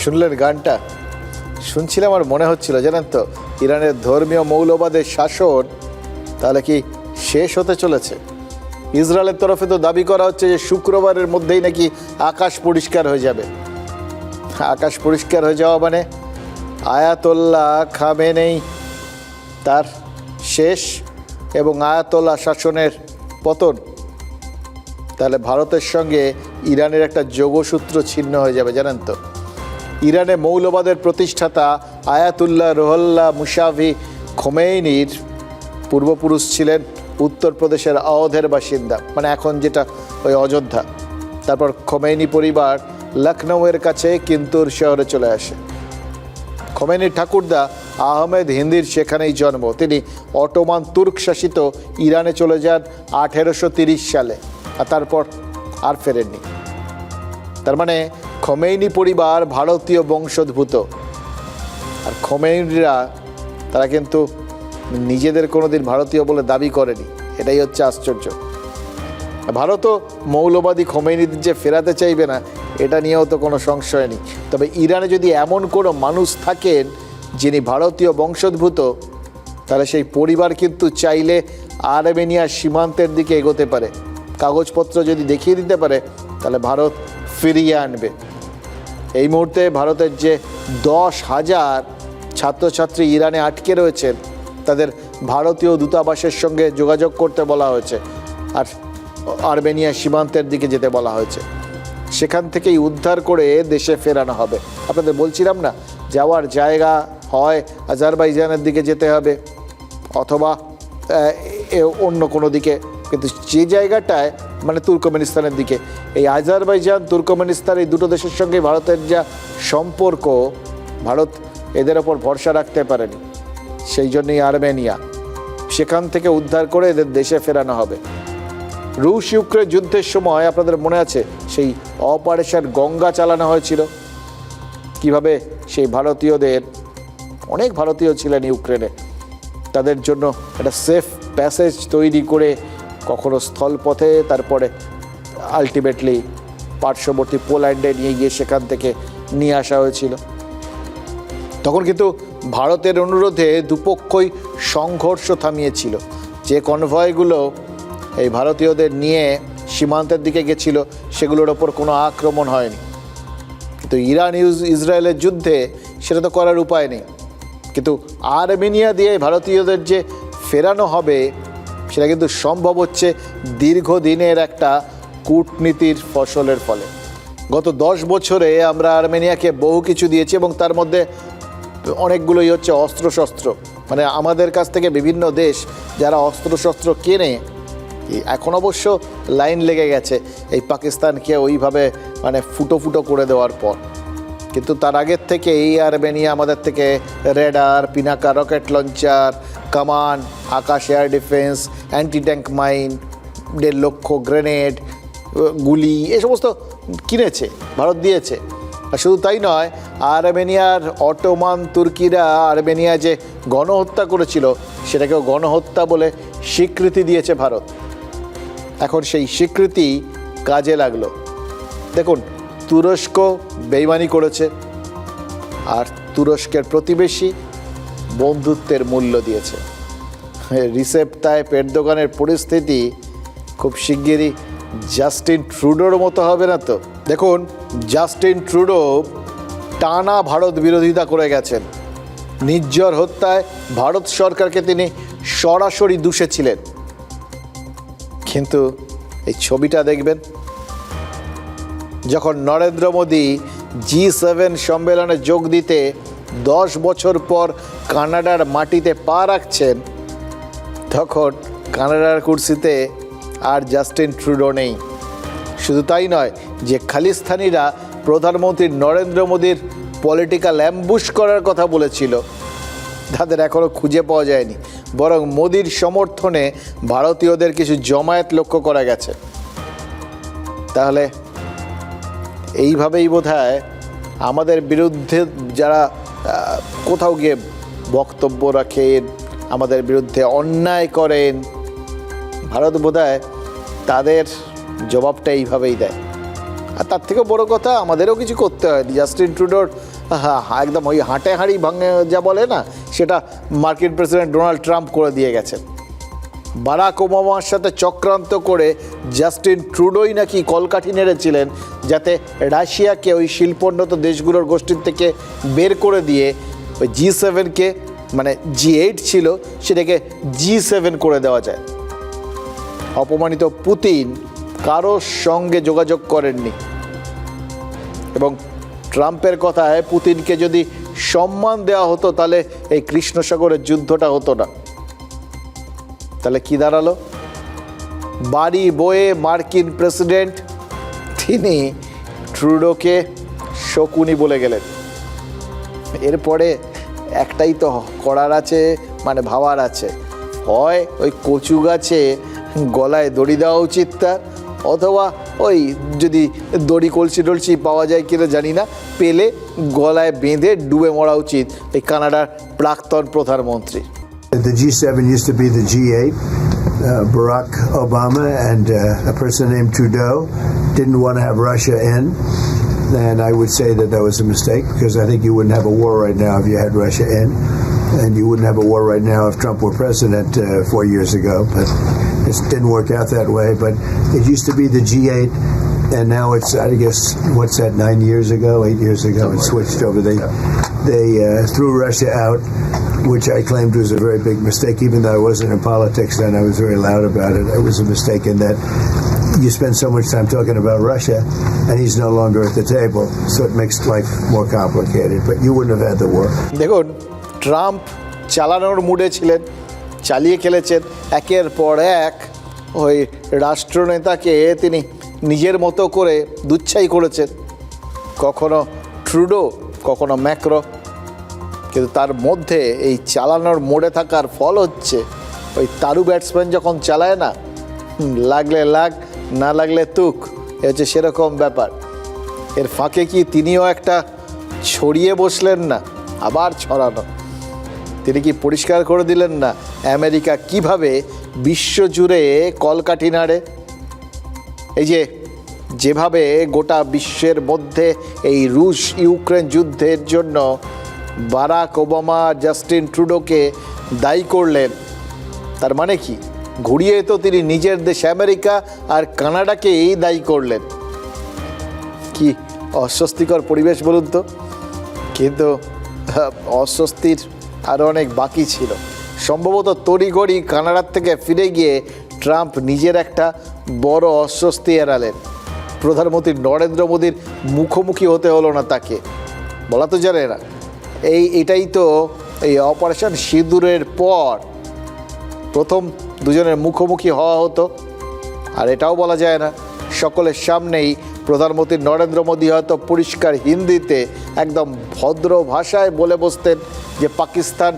শুনলেন গানটা? শুনছিলাম আর মনে হচ্ছিল জানেন তো, ইরানের ধর্মীয় মৌলবাদের শাসন তাহলে কি শেষ হতে চলেছে? ইসরায়েলের তরফে তো দাবি করা হচ্ছে যে শুক্রবারের মধ্যেই নাকি আকাশ পরিষ্কার হয়ে যাবে। আকাশ পরিষ্কার হয়ে যাওয়া মানে আয়াতোল্লাহ খামেনেই তার শেষ এবং আয়াতোল্লাহ শাসনের পতন। তাহলে ভারতের সঙ্গে ইরানের একটা যোগসূত্র ছিন্ন হয়ে যাবে জানেন তো। ইরানে মৌলবাদের প্রতিষ্ঠাতা আয়াতুল্লাহ রুহুল্লাহ মুশাভি খোমেনির পূর্বপুরুষ ছিলেন উত্তরপ্রদেশের আওধের বাসিন্দা, মানে এখন যেটা ওই অযোধ্যা। তারপর খোমেনি পরিবার লখনৌয়ের কাছে কিন্তুর শহরে চলে আসে। খোমেনির ঠাকুরদা আহমেদ হিন্দির সেখানেই জন্ম। তিনি অটোমান তুর্ক শাসিত ইরানে চলে যান 1830 সালে, আর তারপর আর ফেরেননি। তার মানে খোমেনি পরিবার ভারতীয় বংশোদ্ভূত। আর খোমেনিরা তারা কিন্তু নিজেদের কোনোদিন ভারতীয় বলে দাবি করেনি, এটাই হচ্ছে আশ্চর্য। ভারতও মৌলবাদী খোমেনিদের যে ফেরাতে চাইবে না এটা নিয়েও তো কোনো সংশয় নেই। তবে ইরানে যদি এমন কোনো মানুষ থাকেন যিনি ভারতীয় বংশোদ্ভূত, তাহলে সেই পরিবার কিন্তু চাইলে আর্মেনিয়ার সীমান্তের দিকে এগোতে পারে। কাগজপত্র যদি দেখিয়ে দিতে পারে তাহলে ভারত ফিরিয়ে আনবে। এই মুহূর্তে ভারতের যে 10,000 ছাত্রছাত্রী ইরানে আটকে রয়েছেন তাদের ভারতীয় দূতাবাসের সঙ্গে যোগাযোগ করতে বলা হয়েছে আর আর্মেনিয়ার সীমান্তের দিকে যেতে বলা হয়েছে। সেখান থেকেই উদ্ধার করে দেশে ফেরানো হবে। আপনাদের বলছিলাম না, যাওয়ার জায়গা হয় আজারবাইজানের দিকে যেতে হবে অথবা অন্য কোনো দিকে, কিন্তু যে জায়গাটায় মানে তুর্কমেনিস্তানের দিকে, এই আজারবাইজান তুর্কমেনিস্তান এই দুটো দেশের সঙ্গে ভারতের যা সম্পর্ক, ভারত এদের ওপর ভরসা রাখতে পারেনি, সেই জন্যই আর্মেনিয়া। সেখান থেকে উদ্ধার করে এদের দেশে ফেরানো হবে। রুশ ইউক্রেন যুদ্ধের সময় আপনাদের মনে আছে সেই অপারেশন গঙ্গা চালানো হয়েছিল, কিভাবে সেই ভারতীয়দের, অনেক ভারতীয় ছিলেন ইউক্রেনে, তাদের জন্য একটা সেফ প্যাসেজ তৈরি করে কখনো স্থলপথে, তারপরে আলটিমেটলি পার্শ্ববর্তী পোল্যান্ডে নিয়ে গিয়ে সেখান থেকে নিয়ে আসা হয়েছিল। তখন কিন্তু ভারতের অনুরোধে দুপক্ষই সংঘর্ষ থামিয়েছিল। যে কনভয়গুলো এই ভারতীয়দের নিয়ে সীমান্তের দিকে গেছিল সেগুলোর ওপর কোনো আক্রমণ হয়নি। কিন্তু ইরান ইসরায়েলের যুদ্ধে সেটা তো করার উপায় নেই। কিন্তু আর্মেনিয়া দিয়ে ভারতীয়দের যে ফেরানো হবে সেটা কিন্তু সম্ভব হচ্ছে দীর্ঘদিনের একটা কূটনীতির ফসলের ফলে। গত 10 বছরে আমরা আর্মেনিয়াকে বহু কিছু দিয়েছি এবং তার মধ্যে অনেকগুলোই হচ্ছে অস্ত্রশস্ত্র। মানে আমাদের কাছ থেকে বিভিন্ন দেশ যারা অস্ত্রশস্ত্র কেনে, এখন অবশ্য লাইন লেগে গেছে এই পাকিস্তানকে ওইভাবে মানে ফুটো ফুটো করে দেওয়ার পর, কিন্তু তার আগের থেকে এই আর্মেনিয়া আমাদের থেকে রেডার, পিনাকা রকেট লঞ্চার, কামান, Akash air defence, anti tank mine, 1.5 লক্ষ গ্রেনেড, গুলি, এ সমস্ত কিনেছে, ভারত দিয়েছে। আর শুধু তাই নয়, আর্মেনিয়ার অটোমান তুর্কিরা আর্মেনিয়া যে গণহত্যা করেছিল সেটাকেও গণহত্যা বলে স্বীকৃতি দিয়েছে ভারত। এখন সেই স্বীকৃতি কাজে লাগলো। দেখুন, তুরস্ক বেইমানি করেছে আর তুরস্কের প্রতিবেশী বন্ধুত্বের মূল্য দিয়েছে। রিসেপ তাইপ এরদোগানের পরিস্থিতি খুব শিগগিরই জাস্টিন ট্রুডোর মতো হবে না তো? দেখুন, জাস্টিন ট্রুডো টানা ভারত বিরোধিতা করে গেছেন। নির্ঝর হত্যায় ভারত সরকারকে তিনি সরাসরি দোষেছিলেন। কিন্তু এই ছবিটা দেখবেন, যখন নরেন্দ্র মোদী G7 সম্মেলনে যোগ দিতে 10 বছর পর কানাডার মাটিতে পা রাখছেন, তখন কানাডার কুর্সিতে আর জাস্টিন ট্রুডো নেই। শুধু তাই নয়, যে খালিস্তানিরা প্রধানমন্ত্রী নরেন্দ্র মোদীর পলিটিক্যাল অ্যাম্বুশ করার কথা বলেছিল, তাদের এখনও খুঁজে পাওয়া যায়নি। বরং মোদীর সমর্থনে ভারতীয়দের কিছু জমায়েত লক্ষ্য করা গেছে। তাহলে এইভাবেই বোধহয় আমাদের বিরুদ্ধে যারা কোথাও গিয়ে বক্তব্য রাখেন, আমাদের বিরুদ্ধে অন্যায় করেন, ভারত বোধহয় তাদের জবাবটা এইভাবেই দেয়। আর তার থেকেও বড় কথা, আমাদেরও কিছু করতে হয়। জাস্টিন ট্রুডোর একদম ওই হাঁটে হাঁড়ি ভাঙে যা বলে না, সেটা মার্কিন প্রেসিডেন্ট ডোনাল্ড ট্রাম্প করে দিয়ে গেছেন। বারাক ওবামার সাথে চক্রান্ত করে জাস্টিন ট্রুডোই নাকি কলকাঠি নেড়েছিলেন যাতে রাশিয়াকে ওই শিল্পোন্নত দেশগুলোর গোষ্ঠীর থেকে বের করে দিয়ে ওই G7-কে, মানে G8 ছিল সেটাকে G7 করে দেওয়া যায়। অপমানিত পুতিন কারোর সঙ্গে যোগাযোগ করেননি এবং ট্রাম্পের কথায় পুতিনকে যদি সম্মান দেওয়া হতো তাহলে এই কৃষ্ণসাগরের যুদ্ধটা হতো না। তাহলে কি দাঁড়ালো? বাড়ি বয়ে মার্কিন প্রেসিডেন্ট তিনি ট্রুডোকে শকুনি বলে গেলেন। এরপরে একটাই তো করার আছে, মানে ভাবার আছে, হয় ওই কচু গাছে গলায় দড়ি দেওয়া উচিত তার, অথবা ওই যদি দড়ি কলসি টলসি পাওয়া যায় কিনা জানি না, পেলে গলায় বেঁধে ডুবে মরা উচিত এই কানাডার প্রাক্তন প্রধানমন্ত্রী। The G7 used to be the G8. Barack Obama and a person named Trudeau didn't want to have Russia in. And I would say that that was a mistake, because I think you wouldn't have a war right now if you had Russia in. and you wouldn't have a war right now if Trump were president 4 years ago, but it didn't work out that way. But it used to be the G8, and now it's, I guess, what's that, 8 years ago, it switched over. They threw Russia out, which I claimed was a very big mistake. Even though I wasn't in politics then, I was very loud about it. It was a mistake in that you spend so much time talking about Russia, and he's no longer at the table, so it makes life more complicated. But you wouldn't have had the war. দেখুন, Trump চালানোর মুডে ছিলেন, চালিয়ে খেলেছেন একের পর এক। ওই রাষ্ট্রনেতাকে তিনি নিজের মতো করে দুচ্ছাই করেছেন, কখনো ট্রুডো, কখনো ম্যাক্রো। কিন্তু তার মধ্যে এই চালানোর মোড়ে থাকার ফল হচ্ছে ওই তারু ব্যাটসম্যান যখন চালায় না, লাগলে লাগ, না লাগলে তুক, এ হচ্ছে সেরকম ব্যাপার। এর ফাঁকে কি তিনিও একটা ছড়িয়ে বসলেন না? আবার ছড়ানো। তিনি কি পরিষ্কার করে দিলেন না আমেরিকা কিভাবে বিশ্বজুড়ে কলকাঠি নাড়ে? এই যেভাবে গোটা বিশ্বের মধ্যে এই রুশ ইউক্রেন যুদ্ধের জন্য বারাক ওবামা জাস্টিন ট্রুডোকে দায়ী করলেন, তার মানে কি ঘুরিয়ে তো তিনি নিজের দেশ আমেরিকা আর কানাডাকেই দায়ী করলেন। কি অস্বস্তিকর পরিবেশ বলুন তো। কিন্তু অস্বস্তির আরও অনেক বাকি ছিল। সম্ভবত তড়িঘড়ি কানাডার থেকে ফিরে গিয়ে ট্রাম্প নিজের একটা বড় অস্বস্তি এড়ালেন। প্রধানমন্ত্রী নরেন্দ্র মোদীর মুখোমুখি হতে হলো না তাকে, বলা তো জানে না। এটাই তো এই অপারেশন সিঁদুরের পর প্রথম দুজনের মুখোমুখি হওয়া হতো। আর এটাও বলা যায় না সকলের সামনেই প্রধানমন্ত্রী নরেন্দ্র মোদী হয়তো পরিষ্কার হিন্দিতে একদম ভদ্র ভাষায় বলে বসতেন যে পাকিস্তান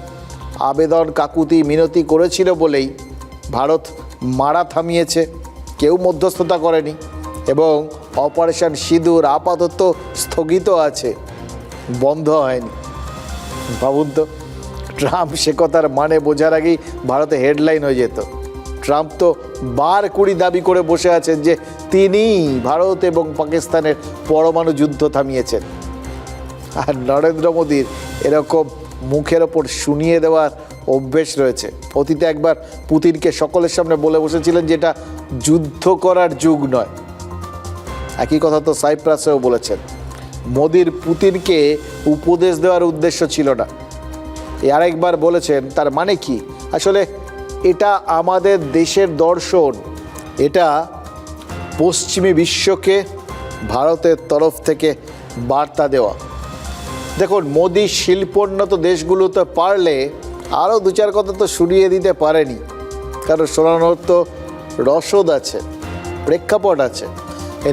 আবেদন কাকুতি মিনতি করেছিল বলেই ভারত মারা থামিয়েছে, কেউ মধ্যস্থতা করেনি, এবং অপারেশন সিঁদুর আপাতত স্থগিত আছে, বন্ধ হয়নি। ভাবুন তো, ট্রাম্প সে কথার মানে বোঝার আগেই ভারতে হেডলাইন হয়ে যেত। ট্রাম্প তো 12 দাবি করে বসে আছেন যে তিনি ভারত এবং পাকিস্তানের পরমাণু যুদ্ধ থামিয়েছেন। আর নরেন্দ্র মোদীর এরকম মুখের ওপর শুনিয়ে দেওয়ার অভ্যেস রয়েছে। অতীতে একবার পুতিনকে সকলের সামনে বলে বসেছিলেন যে এটা যুদ্ধ করার যুগ নয়। একই কথা তো সাইপ্রাসেও বলেছেন। মোদীর পুতিনকে উপদেশ দেওয়ার উদ্দেশ্য ছিল না, আরেকবার বলেছেন। তার মানে কি? আসলে এটা আমাদের দেশের দর্শন, এটা পশ্চিমী বিশ্বকে ভারতের তরফ থেকে বার্তা দেওয়া। দেখুন, মোদী শিল্পোন্নত দেশগুলোতে পারলে আরও 2-4 কথা তো শুনিয়ে দিতে পারেনি, কারণ শোনানোর তো রসদ আছে, প্রেক্ষাপট আছে।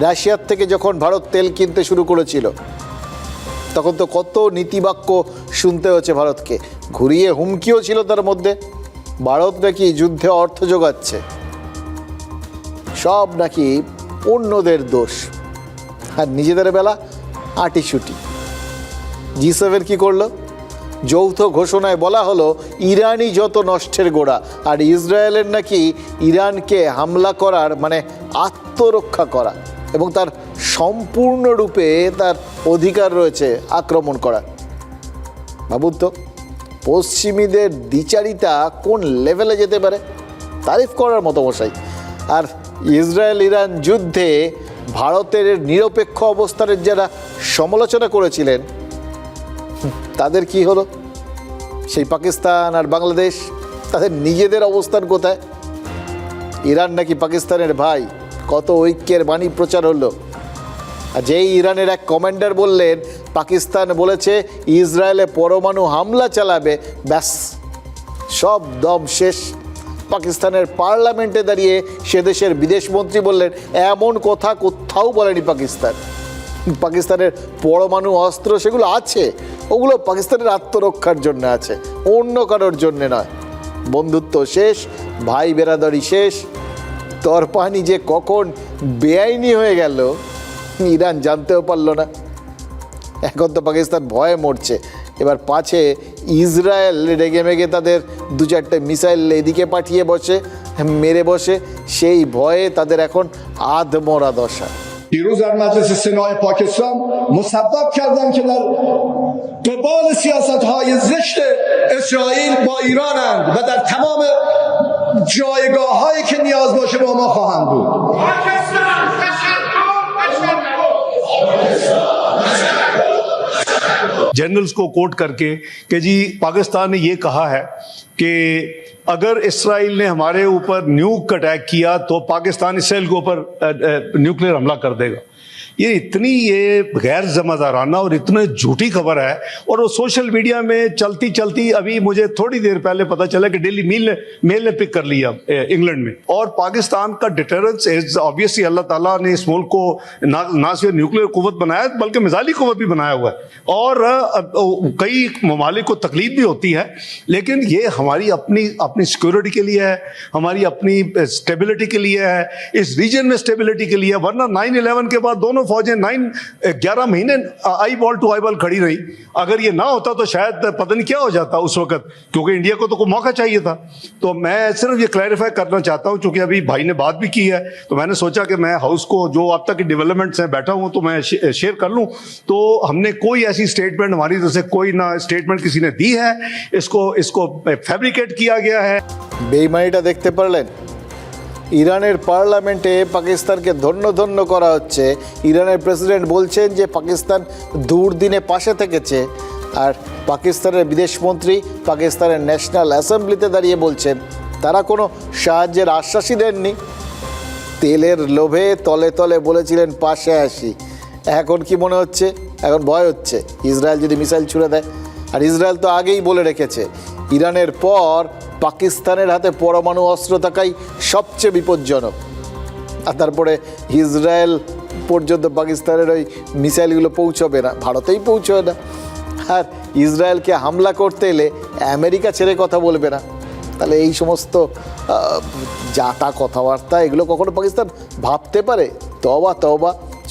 রাশিয়ার থেকে যখন ভারত তেল কিনতে শুরু করেছিল তখন তো কত নীতিবাক্য শুনতে হচ্ছে ভারতকে, ঘুরিয়ে হুমকিও ছিল তার মধ্যে। ভারত নাকি যুদ্ধে অর্থ যোগাচ্ছে, সব নাকি অন্যদের দোষ, আর নিজেদের বেলা আটিসুটি। G7 কি করলো? যৌথ ঘোষণায় বলা হলো ইরানই যত নষ্টের গোড়া, আর ইসরায়েলের নাকি ইরানকে হামলা করার মানে আত্মরক্ষা করা, এবং তার সম্পূর্ণরূপে তার অধিকার রয়েছে আক্রমণ করার। ভাবুন তো, পশ্চিমীদের দ্বিচারিতা কোন লেভেলে যেতে পারে, তারিফ করার মতো মশাই। আর ইসরায়েল ইরান যুদ্ধে ভারতের নিরপেক্ষ অবস্থানের যারা সমালোচনা করেছিলেন তাদের কি হলো? সেই পাকিস্তান আর বাংলাদেশ, তাদের নিজেদের অবস্থান কোথায়? ইরান নাকি পাকিস্তানের ভাই, কত ঐক্যের বাণী প্রচার হলো। আর যেই ইরানের এক কমান্ডার বললেন পাকিস্তান বলেছে ইসরায়েলে পরমাণু হামলা চালাবে, ব্যাস সব দম শেষ। পাকিস্তানের পার্লামেন্টে দাঁড়িয়ে সে দেশের বিদেশমন্ত্রী বললেন এমন কথা কোথাও বলেনি পাকিস্তান। পাকিস্তানের পরমাণু অস্ত্র সেগুলো আছে, ওগুলো পাকিস্তানের আত্মরক্ষার জন্য আছে, অন্য কারোর জন্যে নয়। বন্ধুত্ব শেষ, ভাই বেরাদারি শেষ। তরপানি যে কখন বেআইনি হয়ে গেল ইরান জানতেও পারল না। এখন তো পাকিস্তান ভয়ে মরছে, এবার পাছে ইসরায়েল রেগে মেগে তাদের 2-4টে মিসাইল এদিকে পাঠিয়ে বসে, মেরে বসে, সেই ভয়ে তাদের এখন আধমরা দশা। دیروز در مجلس سنای پاکستان مسبب کردن که در قبال سیاست‌های زشت اسرائیل با ایرانند و در تمام جایگاه‌هایی که نیاز باشه با ما خواهند بود. जनरल्स को कोट करके कि जी पाकिस्तान ने ये कहा है कि अगर इसराइल ने हमारे ऊपर न्यूक अटैक किया तो पाकिस्तान इसराइल के ऊपर न्यूक्लियर हमला कर देगा। ये इतनी गैर ज़िम्मेदाराना और इतनी झूठी खबर है, और वो सोशल मीडिया में चलती चलती अभी मुझे थोड़ी देर पहले पता चला कि डेली मेल ने पिक कर लिया इंग्लैंड में। और पाकिस्तान का डिटरेंस इज ऑब्वियसली अल्लाह ताला ने इस मुल्क को ना सिर्फ न्यूक्लियर कुव्वत बनाया बल्कि मिसाइली कुव्वत भी बनाया हुआ है, और कई ममालिक को तकलीफ भी होती है, लेकिन ये हमारी अपनी सिक्योरिटी के लिए है, हमारी अपनी स्टेबिलिटी के लिए है, इस रीजन में स्टेबिलिटी के लिए है। वरना 9/11 के बाद दोनों फौजें 11 महीने eyeball to eyeball खड़ी रही। अगर ये ना होता तो शायद पता नहीं क्या हो जाता उस वक्त, क्योंकि इंडिया को तो कोई मौका चाहिए था। तो मैं सिर्फ ये क्लैरिफाई करना चाहता हूं, क्योंकि अभी भाई ने बात भी की है, तो मैंने सोचा कि मैं हाउस को जो अब तक की डेवलपमेंट्स हैं बैठा हूं तो मैं शेयर कर लूं। तो हमने कोई ऐसी स्टेटमेंट हमारी तरफ से कोई ना स्टेटमेंट किसी ने दी है, इसको फैब्रिकेट किया गया है। বেইমানিটা দেখতে পারলেন? ইরানের পার্লামেন্টে পাকিস্তানকে ধন্য করা হচ্ছে। ইরানের প্রেসিডেন্ট বলছেন যে পাকিস্তান দুর্দিনে পাশে থেকেছে, আর পাকিস্তানের বিদেশমন্ত্রী পাকিস্তানের ন্যাশনাল অ্যাসেম্বলিতে দাঁড়িয়ে বলছেন তারা কোনো সাহায্যের আশ্বাসই দেননি। তেলের লোভে তলে তলে বলেছিলেন পাশে আসি। এখন কি মনে হচ্ছে? এখন ভয় হচ্ছে ইসরায়েল যদি মিসাইল ছুড়ে দেয়। আর ইসরায়েল তো আগেই বলে রেখেছে ইরানের পর পাকিস্তানের হাতে পরমাণু অস্ত্র থাকাই সবচেয়ে বিপজ্জনক। আর তারপরে ইসরায়েল পর্যন্ত পাকিস্তানের ওই মিসাইলগুলো পৌঁছবে না, ভারতেই পৌঁছবে না। আর ইসরায়েলকে হামলা করতে এলে আমেরিকা ছেড়ে কথা বলবে না। তাহলে এই সমস্ত জাতা কথাবার্তা এগুলো কখনো পাকিস্তান ভাবতে পারে? তওবা,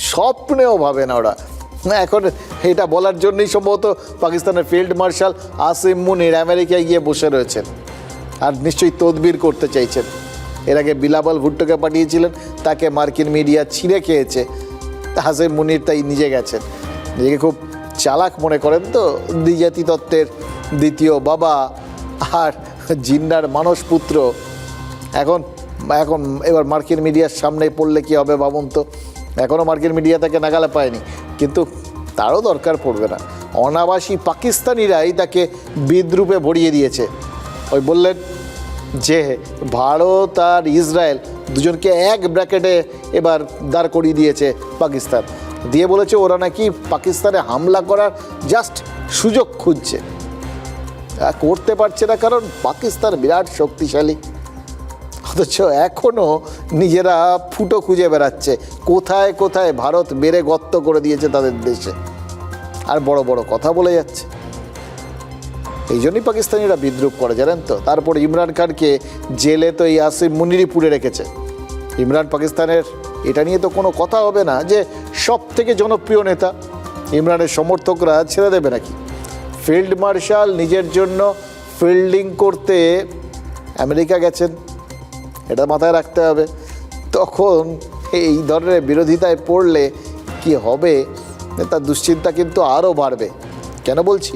স্বপ্নেও ভাবে না ওরা। এখন এটা বলার জন্যই সম্ভবত পাকিস্তানের ফিল্ড মার্শাল আসিম মুনির আমেরিকায় গিয়ে বসে রয়েছেন, আর নিশ্চয়ই তদবির করতে চাইছেন। এর আগে বিলাবল ভুট্টোকে পাঠিয়েছিলেন, তাকে মার্কিন মিডিয়া ছিঁড়ে খেয়েছে। আসিম মুনির তাই নিজে গেছেন, নিজেকে খুব চালাক মনে করেন তো, দ্বিজাতি তত্ত্বের দ্বিতীয় বাবা আর জিন্নার মানসপুত্র। এখন এবার মার্কিন মিডিয়ার সামনে পড়লে কি হবে ভাবুন তো। এখনও মার্কিন মিডিয়া তাকে নাগালে পায়নি, কিন্তু তারও দরকার পড়বে না। অনাবাসী পাকিস্তানিরাই তাকে বিদ্রূপে ভরিয়ে দিয়েছে। ওই বললেন যে ভারত আর ইসরায়েল দুজনকে এক ব্র্যাকেটে এবার দাঁড় করিয়ে দিয়েছে পাকিস্তান, দিয়ে বলেছে ওরা নাকি পাকিস্তানে হামলা করার জাস্ট সুযোগ খুঁজছে, করতে পারছে না কারণ পাকিস্তান বিরাট শক্তিশালী। অথচ এখনও নিজেরা ফুটো খুঁজে বেড়াচ্ছে কোথায় কোথায় ভারত বেড়ে গর্ত করে দিয়েছে তাদের দেশে, আর বড় বড় কথা বলে যাচ্ছে। এই জন্যই পাকিস্তানিরা বিদ্রুপ করে, জানেন তো। তারপর ইমরান খানকে জেলে তো এই আসিম মুনিরই পুড়ে রেখেছে। ইমরান পাকিস্তানের এটা নিয়ে তো কোনো কথা হবে না যে সব থেকে জনপ্রিয় নেতা, ইমরানের সমর্থকরা ছেড়ে দেবে নাকি? ফিল্ড মার্শাল নিজের জন্য ফিল্ডিং করতে আমেরিকা গেছেন, এটা মাথায় রাখতে হবে। তখন এই ধরনের বিরোধিতায় পড়লে কি হবে, তার দুশ্চিন্তা কিন্তু আরও বাড়বে। কেন বলছি?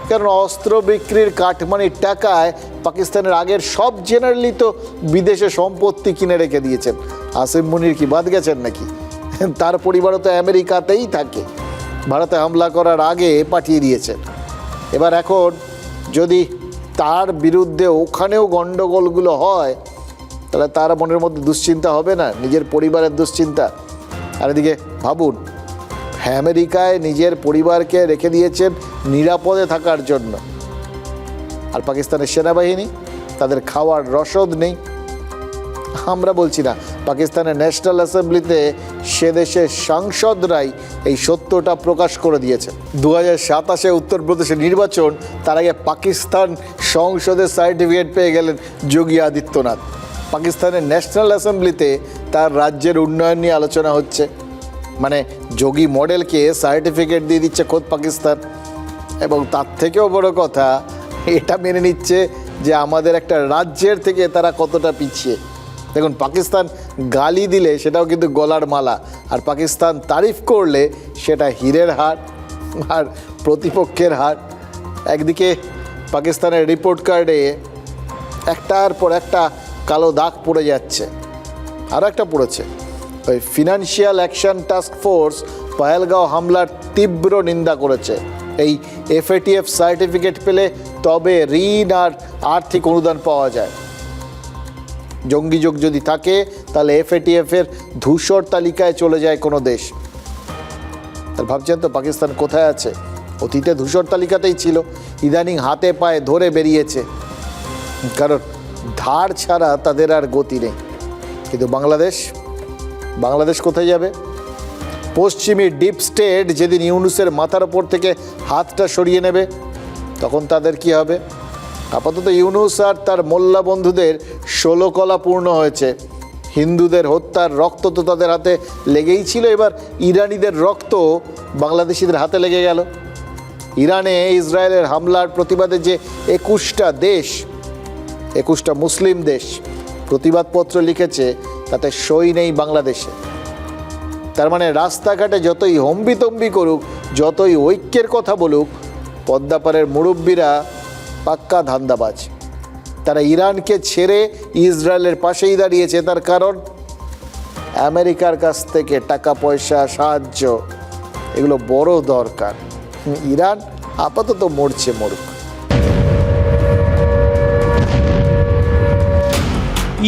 কারণ অস্ত্র বিক্রির কাটমানির টাকায় পাকিস্তানের আগের সব জেনারেলি তো বিদেশে সম্পত্তি কিনে রেখে দিয়েছেন। আসিম মুনির কি বাদ গেছেন নাকি? তার পরিবারও তো আমেরিকাতেই থাকে, ভারতে হামলা করার আগে পাঠিয়ে দিয়েছেন। এবার এখন যদি তার বিরুদ্ধে ওখানেও গণ্ডগোলগুলো হয়, তাহলে তার মনের মধ্যে দুশ্চিন্তা হবে না, নিজের পরিবারের দুশ্চিন্তা। আর এদিকে ভাবুন, আমেরিকায় নিজের পরিবারকে রেখে দিয়েছেন নিরাপদে থাকার জন্য, আর পাকিস্তানের সেনাবাহিনী তাদের খাওয়ার রসদ নেই। আমরা বলছি না, পাকিস্তানের ন্যাশনাল অ্যাসেম্বলিতে সে দেশের সাংসদরাই এই সত্যটা প্রকাশ করে দিয়েছে। 2027-এ উত্তরপ্রদেশে নির্বাচন, তার আগে পাকিস্তান সংসদের সার্টিফিকেট পেয়ে গেলেন যোগী আদিত্যনাথ। পাকিস্তানের ন্যাশনাল অ্যাসেম্বলিতে তার রাজ্যের উন্নয়ন নিয়ে আলোচনা হচ্ছে, মানে যোগী মডেলকে সার্টিফিকেট দিয়ে দিচ্ছে খোদ পাকিস্তান। এবং তার থেকেও বড় কথা, এটা মেনে নিচ্ছে যে আমাদের একটা রাজ্যের থেকে তারা কতটা পিছিয়ে। দেখুন, পাকিস্তান গালি দিলে সেটাও কিন্তু গলার মালা, আর পাকিস্তান তারিফ করলে সেটা হীরের হার আর প্রতিপক্ষের হার। একদিকে পাকিস্তানের রিপোর্ট কার্ডে একটার পর একটা কালো দাগ পড়ে যাচ্ছে। আরও একটা পড়েছে, ওই financial action task force Pahalgaon হামলার তীব্র নিন্দা করেছে। এই FATF সার্টিফিকেট পেলে তবে ঋণ আর আর্থিক অনুদান পাওয়া যায়। জঙ্গি যোগ যদি থাকে তাহলে FATF-এর ধূসর তালিকায় চলে যায় কোনো দেশ। তার ভাবছেন তো পাকিস্তান কোথায় আছে? অতীতে ধূসর তালিকাতেই ছিল, ইদানিং হাতে পায়ে ধরে বেরিয়েছে, কারণ ধার ছাড়া তাদের আর গতি নেই। কিন্তু বাংলাদেশ কোথায় যাবে? পশ্চিমী ডিপ স্টেট যেদিন ইউনুসের মাথার ওপর থেকে হাতটা সরিয়ে নেবে তখন তাদের কি হবে? আপাতত ইউনুস আর তার মোল্লা বন্ধুদের 16 কলা পূর্ণ হয়েছে। হিন্দুদের হত্যার রক্ত তো তাদের হাতে লেগেই ছিল, এবার ইরানিদের রক্ত বাংলাদেশিদের হাতে লেগে গেল। ইরানে ইসরায়েলের হামলার প্রতিবাদে যে 21টা মুসলিম দেশ প্রতিবাদপত্র লিখেছে তাতে সই নেই বাংলাদেশে। তার মানে রাস্তাঘাটে যতই হম্বিতম্বি করুক, যতই ঐক্যের কথা বলুক, পদ্মাপাড়ের মুরব্বীরা পাক্কা ধান্দাবাজ। তারা ইরানকে ছেড়ে ইসরায়েলের পাশেই দাঁড়িয়েছে। তার কারণ আমেরিকার কাছ থেকে টাকা পয়সা, সাহায্য এগুলো বড় দরকার। ইরান আপাতত মরছে, মরুক।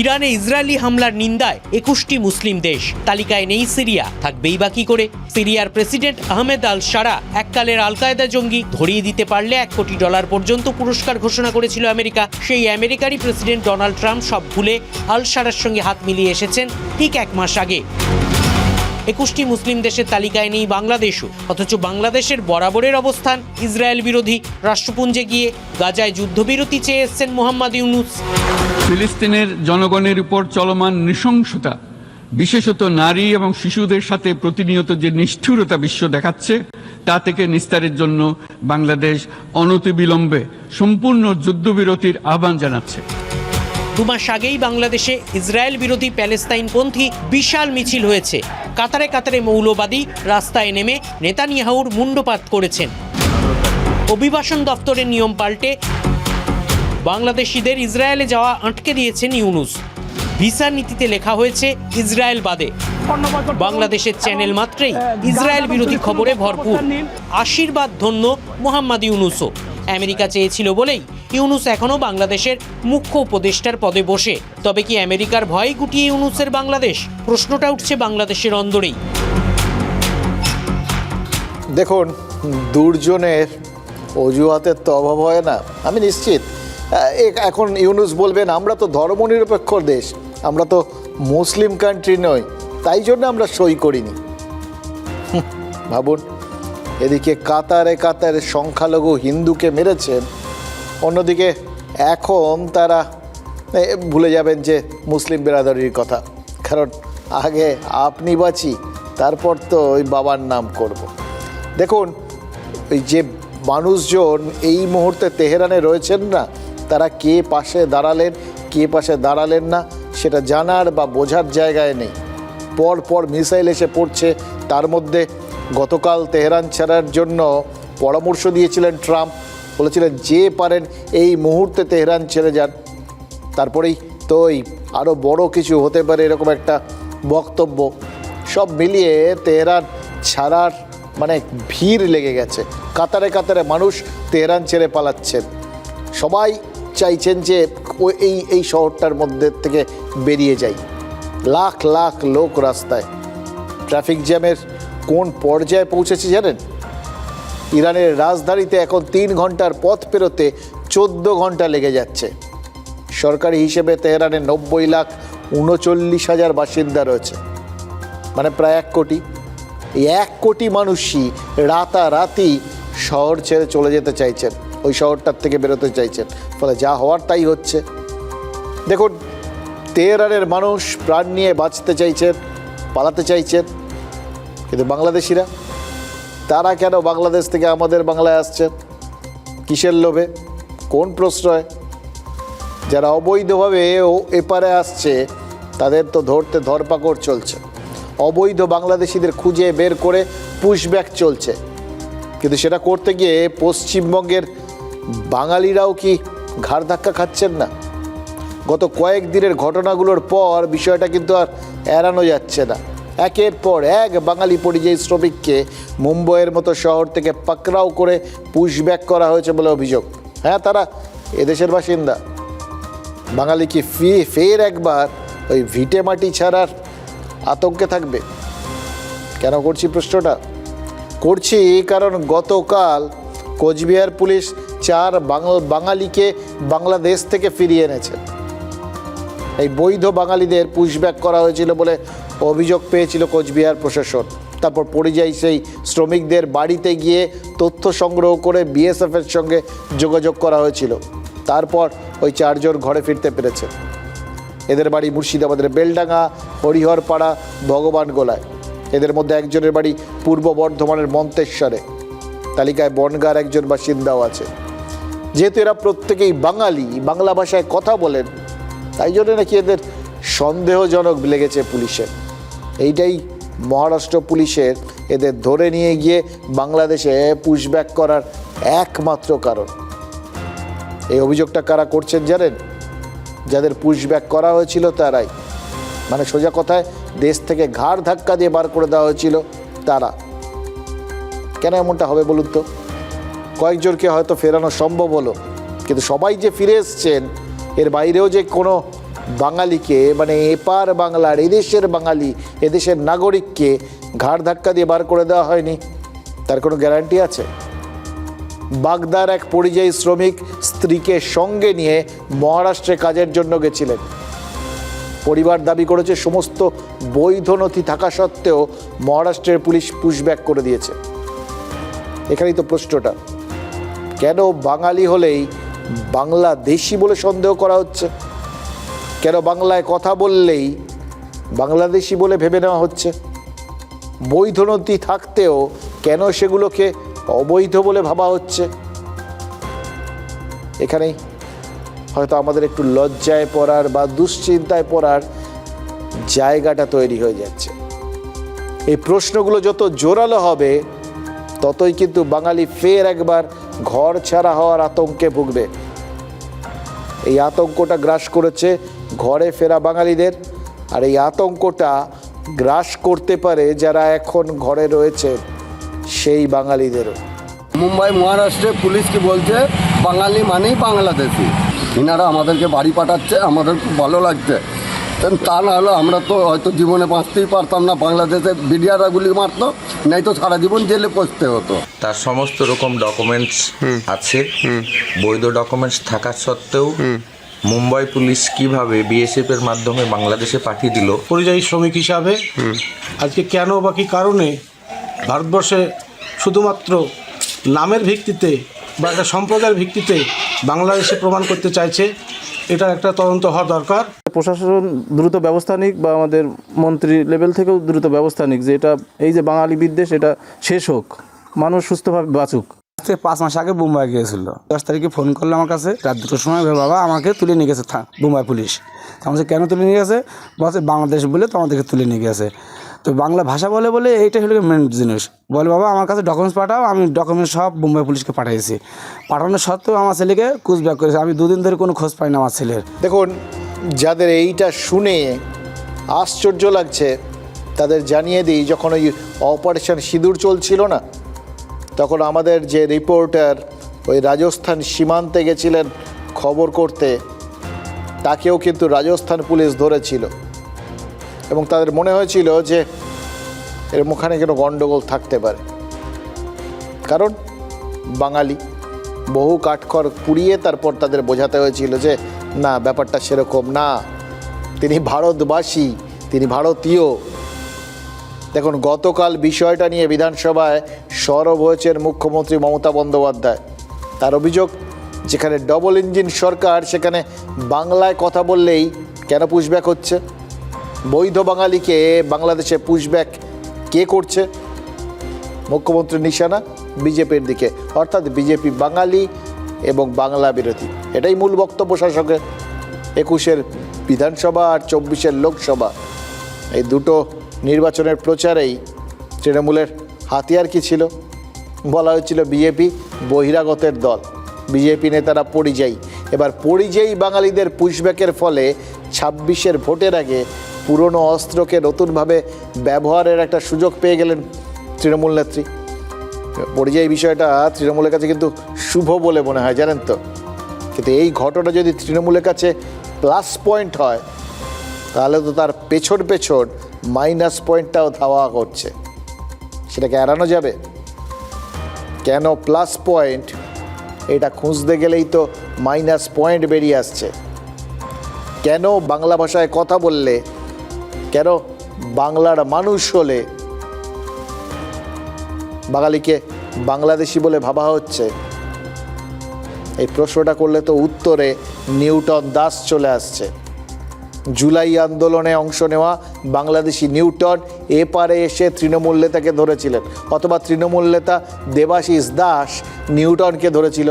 ইরানে ইসরায়েলি হামলার নিন্দায় 21টি মুসলিম দেশ। তালিকায় নেই সিরিয়া, থাকবেই বা কি করে? সিরিয়ার প্রেসিডেন্ট আহমেদ আল সারা এককালের আল কায়েদা জঙ্গি ধরিয়ে দিতে পারলে $1 কোটি পর্যন্ত পুরস্কার ঘোষণা করেছিল আমেরিকা। সেই আমেরিকারই প্রেসিডেন্ট ডোনাল্ড ট্রাম্প সব ভুলে আল সারার সঙ্গে হাত মিলিয়ে এসেছেন ঠিক 1 মাস আগে। 21টি মুসলিম দেশের তালিকায় নেই বাংলাদেশও, অথচ বাংলাদেশের বরাবরের অবস্থান ইসরায়েল বিরোধী। রাষ্ট্রপুঞ্জে গিয়ে গাজায় যুদ্ধবিরতি চেয়ে এসছেন মোহাম্মদ ইউনুস। ফিলিস্তিনের জনগণের উপর চলমান নৃশংসতা, বিশেষত নারী এবং শিশুদের সাথে প্রতিনিয়ত যে নিষ্ঠুরতা বিশ্ব দেখাচ্ছে, তা থেকে নিস্তারের জন্য বাংলাদেশ অনতিবিলম্বে সম্পূর্ণ যুদ্ধবিরতির আহ্বান জানাচ্ছে। 2 মাস আগেই বাংলাদেশে ইসরায়েল বিরোধী প্যালেস্তাইনপন্থী বিশাল মিছিল হয়েছে। কাতারে কাতারে মৌলবাদী রাস্তায় নেমে নেতানিয়াহুর মুণ্ডপাত করেছেন। অভিবাসন দপ্তরের নিয়ম পাল্টে বাংলাদেশিদের ইসরায়েলে যাওয়া আটকে দিয়েছেন ইউনুস। ভিসা নীতিতে লেখা হয়েছে ইসরায়েল বাদে। বাংলাদেশের চ্যানেল মাত্রেই ইসরায়েল বিরোধী খবরে ভরপুর। আশীর্বাদ ধন্য মোহাম্মদ ইউনুসও। আমেরিকা চেয়েছিল বলেই ইউনুস এখনও বাংলাদেশের মুখ্য উপদেষ্টার পদে বসে। তবে কি আমেরিকার ভয় গুটিয়ে ইউনুসের বাংলাদেশ? প্রশ্নটা উঠছে বাংলাদেশের অন্দরেই। দেখুন, দুর্জনের অজুহাতের তো অভাব হয় না। আমি নিশ্চিত এখন ইউনুস বলবেন আমরা তো ধর্মনিরপেক্ষ দেশ, আমরা তো মুসলিম কান্ট্রি নই, তাই জন্য আমরা সই করিনি। ভাবুন, এদিকে কাতারে কাতারে সংখ্যালঘু হিন্দুকে মেরেছেন, অন্যদিকে এখন তারা ভুলে যাবেন যে মুসলিম বিরাদরির কথা, কারণ আগে আপনি বাঁচি, তারপর তো ওই বাবার নাম করব। দেখুন, ওই যে মানুষজন এই মুহূর্তে তেহরানে রয়েছেন না, তারা কে পাশে দাঁড়ালেন কে পাশে দাঁড়ালেন না সেটা জানার বা বোঝার জায়গায় নেই। পর পর মিসাইল এসে পড়ছে। তার মধ্যে গতকাল তেহরান ছাড়ার জন্য পরামর্শ দিয়েছিলেন ট্রাম্প, বলেছিলেন যে পারেন এই মুহূর্তে তেহরান ছেড়ে যান। তারপরেই তো আরও বড় কিছু হতে পারে এরকম একটা বক্তব্য। সব মিলিয়ে তেহরান ছাড়ার মানে ভিড় লেগে গেছে। কাতারে কাতারে মানুষ তেহরান ছেড়ে পালাচ্ছেন। সবাই চাইছেন যে এই শহরটার মধ্যে থেকে বেরিয়ে যাই। লাখ লাখ লোক রাস্তায়। ট্রাফিক জ্যামের কোন পর্যায়ে পৌঁছেছে জানেন? ইরানের রাজধানীতে এখন 3 ঘন্টার পথ পেরোতে 14 ঘন্টা লেগে যাচ্ছে। সরকারি হিসেবে তেহরানে 90,39,000 বাসিন্দা রয়েছে, মানে প্রায় 1 কোটি। এই 1 কোটি মানুষই রাতারাতি শহর ছেড়ে চলে যেতে চাইছেন, ওই শহরটার থেকে বেরোতে চাইছেন। ফলে যা হওয়ার তাই হচ্ছে। দেখুন, তেহরানের মানুষ প্রাণ নিয়ে বাঁচতে চাইছেন, পালাতে চাইছেন, কিন্তু বাংলাদেশিরা তারা কেন বাংলাদেশ থেকে আমাদের বাংলায় আসছেন? কিসের লোভে? কোন প্রশ্রয়? যারা অবৈধভাবে এপারে আসছে তাদের তো ধরতে ধরপাকড় চলছে। অবৈধ বাংলাদেশিদের খুঁজে বের করে পুশব্যাক চলছে। কিন্তু সেটা করতে গিয়ে পশ্চিমবঙ্গের বাঙালিরাও কি ঘাড় ধাক্কা খাচ্ছেন না? গত কয়েক দিনের ঘটনাগুলোর পর বিষয়টা কিন্তু আর এড়ানো যাচ্ছে না। একের পর এক বাঙালি পরিযায়ী শ্রমিককে মুম্বইয়ের মতো শহর থেকে পাকড়াও করে পুশব্যাক করা হয়েছে বলে অভিযোগ। হ্যাঁ, তারা এদেশের বাসিন্দা। বাঙালি কি ফের একবার ওই ভিটে মাটি ছাড়ার আতঙ্কে থাকবে? কেন করছি প্রশ্নটা? করছি কারণ গতকাল কোচবিহার পুলিশ 4 বাঙালিকে বাংলাদেশ থেকে ফিরিয়ে এনেছে। এই বৈধ বাঙালিদের পুশব্যাক করা হয়েছিল বলে অভিযোগ পেয়েছিল কোচবিহার প্রশাসন। তারপর পরিযায়ী সেই শ্রমিকদের বাড়িতে গিয়ে তথ্য সংগ্রহ করে বিএসএফের সঙ্গে যোগাযোগ করা হয়েছিল। তারপর ওই 4 জন ঘরে ফিরতে পেরেছে। এদের বাড়ি মুর্শিদাবাদের বেলডাঙ্গা, হরিহরপাড়া, ভগবানগোলায়। এদের মধ্যে একজনের বাড়ি পূর্ব বর্ধমানের মন্তেশ্বরে। তালিকায় বনগাঁর একজন বাসিন্দাও আছে। যেহেতু এরা প্রত্যেকেই বাঙালি, বাংলা ভাষায় কথা বলেন, তাই জন্য নাকি এদের সন্দেহজনক লেগেছে পুলিশের। এইটাই মহারাষ্ট্র পুলিশের এদের ধরে নিয়ে গিয়ে বাংলাদেশে পুশব্যাক করার একমাত্র কারণ। এই অভিযোগটা কারা করছেন জানেন? যাদের পুশব্যাক করা হয়েছিল তারাই। মানে সোজা কথায় দেশ থেকে ঘাড় ধাক্কা দিয়ে বার করে দেওয়া হয়েছিল তারা। কেন এমনটা হবে বলুন তো? কয়েকজনকে হয়তো ফেরানো সম্ভব হলো, কিন্তু সবাই যে ফিরে এসছেন, এর বাইরেও যে কোনো বাঙালিকে, মানে এপার বাংলার, এদেশের বাঙালি, এদেশের নাগরিককে ঘাড় ধাক্কা দিয়ে বার করে দেওয়া হয়নি, তার কোনো গ্যারান্টি আছে? বাগদার এক পরিযায়ী শ্রমিক স্ত্রীকে সঙ্গে নিয়ে মহারাষ্ট্রে কাজের জন্য গেছিলেন। পরিবার দাবি করেছে সমস্ত বৈধ নথি থাকা সত্ত্বেও মহারাষ্ট্রের পুলিশ পুশব্যাক করে দিয়েছে। এখানেই তো প্রশ্নটা, কেন বাঙালি হলেই বাংলাদেশি বলে সন্দেহ করা হচ্ছে? কেন বাংলায় কথা বললেই বাংলাদেশি বলে ভেবে নেওয়া হচ্ছে? বৈধ নথি থাকতেও কেন সেগুলোকে অবৈধ বলে ভাবা হচ্ছে? এখানেই হয়তো আমাদের একটু লজ্জায় পড়ার বা দুশ্চিন্তায় পড়ার জায়গাটা তৈরি হয়ে যাচ্ছে। এই প্রশ্নগুলো যত জোরালো হবে, ততই কিন্তু বাঙালি ফের একবার ঘর ছাড়া হওয়ার আতঙ্কে ভুগবে। এই আতঙ্কটা গ্রাস করেছে ঘরে ফেরা বাঙালিদের, আর এই আতঙ্কটা গ্রাস করতে পারে যারা এখন ঘরে রয়েছে সেই বাঙালিদেরও। মুম্বাই মহারাষ্ট্রে পুলিশ কি বলছে, বাঙালি মানেই বাংলাদেশি। এনারা আমাদেরকে বাড়ি পাঠাচ্ছে, আমাদের খুব ভালো লাগছে। তা না হলে আমরা তো হয়তো জীবনে বাঁচতেই পারতাম না। বাংলাদেশের বিডিআররা গুলি মারতো, নাই তো সারা জীবন জেলে পচতে হতো। তার সমস্ত রকম ডকুমেন্টস আছে, বৈধ ডকুমেন্টস থাকা সত্ত্বেও মুম্বাই পুলিশ কিভাবে বিএসএফ এর মাধ্যমে বাংলাদেশে পাঠিয়ে দিল। পরিযায়ী শ্রমিক হিসাবে আজকে কেন বা কী কারণে ভারতবর্ষে শুধুমাত্র নামের ভিত্তিতে বা একটা সম্প্রদায়ের ভিত্তিতে বাংলাদেশে প্রমাণ করতে চাইছে, এটা একটা তদন্ত হওয়া দরকার। প্রশাসন দ্রুত ব্যবস্থা নিক, বা আমাদের মন্ত্রী লেভেল থেকেও দ্রুত ব্যবস্থা নিক, যে এটা এই যে বাঙালি বিদ্বেষ এটা শেষ হোক, মানুষ সুস্থভাবে বাঁচুক। 5 মাস আগে মুম্বাই গিয়েছিল। 10 তারিখে ফোন করলো আমার কাছে রাত 2টার সময়, বাবা আমাকে তুলে নিয়ে গেছে মুম্বাই পুলিশ। আমার কেন তুলে নিয়ে গেছে? বলছে বাংলাদেশ বলে তো আমাদেরকে তুলে নিয়ে গেছে। তো বাংলা ভাষা বলে এইটাই হলো মেন জিনিস। বলে বাবা আমার কাছে ডকুমেন্টস পাঠাও। আমি ডকুমেন্টস সব মুম্বাই পুলিশকে পাঠিয়েছি। পাঠানোর সত্ত্বেও আমার ছেলেকে কুচব্যাক করেছে। আমি 2 দিন ধরে কোনো খোঁজ পাই না আমার ছেলের। দেখুন, যাদের এইটা শুনে আশ্চর্য লাগছে তাদের জানিয়ে দিই, যখন ওই অপারেশন সিঁদুর চলছিল না, তখন আমাদের যে রিপোর্টার ওই রাজস্থান সীমান্তে গেছিলেন খবর করতে, তাকেও কিন্তু রাজস্থান পুলিশ ধরেছিল এবং তাদের মনে হয়েছিল যে এর মুখানে কোনো গণ্ডগোল থাকতে পারে। কারণ বাঙালি, বহু কাঠখড় পুড়িয়ে তারপর তাদের বোঝাতে হয়েছিল যে না, ব্যাপারটা সেরকম না, তিনি ভারতবাসী, তিনি ভারতীয়। দেখুন, গতকাল বিষয়টা নিয়ে বিধানসভায় সরব হয়েছেন মুখ্যমন্ত্রী মমতা বন্দ্যোপাধ্যায়। তার অভিযোগ, যেখানে ডবল ইঞ্জিন সরকার, সেখানে বাংলায় কথা বললেই কেন পুশব্যাক হচ্ছে? বৈধ বাঙালিকে বাংলাদেশে পুশব্যাক কে করছে? মুখ্যমন্ত্রীর নিশানা বিজেপির দিকে, অর্থাৎ বিজেপি বাঙালি এবং বাংলা বিরোধী। এটাই মূল বক্তব্য শাসকের। 21-এর বিধানসভা আর 24-এর লোকসভা, এই দুটো নির্বাচনের প্রচারেই তৃণমূলের হাতিয়ার কী ছিল? বলা হয়েছিল বিজেপি বহিরাগতের দল। বিজেপি নেতারা পরিযায়ী। এবার পরিযায়ী বাঙালিদের পুশব্যাকের ফলে 26-এর ভোটের আগে পুরনো অস্ত্রকে নতুনভাবে ব্যবহারের একটা সুযোগ পেয়ে গেলেন তৃণমূল নেত্রী। পরিযায়ী বিষয়টা তৃণমূলের কাছে কিন্তু শুভ বলে মনে হয়, জানেন তো। কিন্তু এই ঘটনা যদি তৃণমূলের কাছে প্লাস পয়েন্ট হয়, তাহলে তো তার পেছন পেছন মাইনাস পয়েন্টটাও ধাওয়া করছে। সেটাকে এড়ানো যাবে? কেন প্লাস পয়েন্ট, এটা খুঁজতে গেলেই তো মাইনাস পয়েন্ট বেরিয়ে আসছে। কেন বাংলা ভাষায় কথা বললে, কেন বাংলার মানুষ হলে বাঙালিকে বাংলাদেশি বলে ভাবা হচ্ছে? এই প্রশ্নটা করলে তো উত্তরে নিউটন দাস চলে আসছে। জুলাই আন্দোলনে অংশ নেওয়া বাংলাদেশি নিউটন এপারে এসে তৃণমূল নেতাকে ধরেছিলেন, অথবা তৃণমূল নেতা দেবাশিস দাস নিউটনকে ধরেছিল।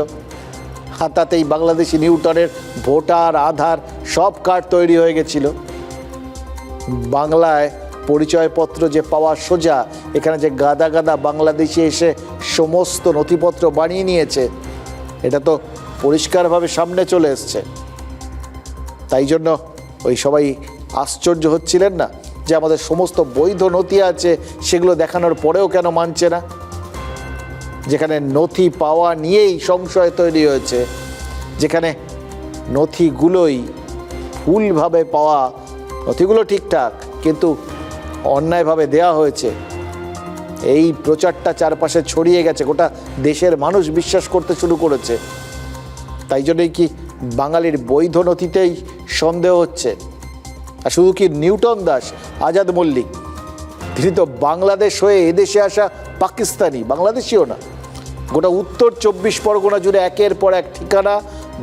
হাতাতেই বাংলাদেশি নিউটনের ভোটার, আধার সব কার্ড তৈরি হয়ে গেছিল। বাংলায় পরিচয়পত্র যে পাওয়া সোজা, এখানে যে গাদা গাদা বাংলাদেশি এসে সমস্ত নথিপত্র বানিয়ে নিয়েছে, এটা তো পরিষ্কারভাবে সামনে চলে এসছে। তাই জন্য ওই সবাই আশ্চর্য হচ্ছিলেন না যে আমাদের সমস্ত বৈধ নথি আছে, সেগুলো দেখানোর পরেও কেন মানছে না। যেখানে নথি পাওয়া নিয়েই সংশয় তৈরি হয়েছে, যেখানে নথিগুলোই ভুলভাবে পাওয়া, নথিগুলো ঠিকঠাক কিন্তু অন্যায়ভাবে দেয়া হয়েছে, এই প্রচারটা চারপাশে ছড়িয়ে গেছে, গোটা দেশের মানুষ বিশ্বাস করতে শুরু করেছে। তাই জন্যই কি বাঙালির বৈধ নথিতেই সন্দেহ হচ্ছে? আর শুধু কি নিউটন দাস, আজাদ মল্লিক, তিনি তো বাংলাদেশ হয়ে এদেশে আসা পাকিস্তানি, বাংলাদেশিও না। গোটা উত্তর 24 পরগনা জুড়ে একের পর এক ঠিকানা,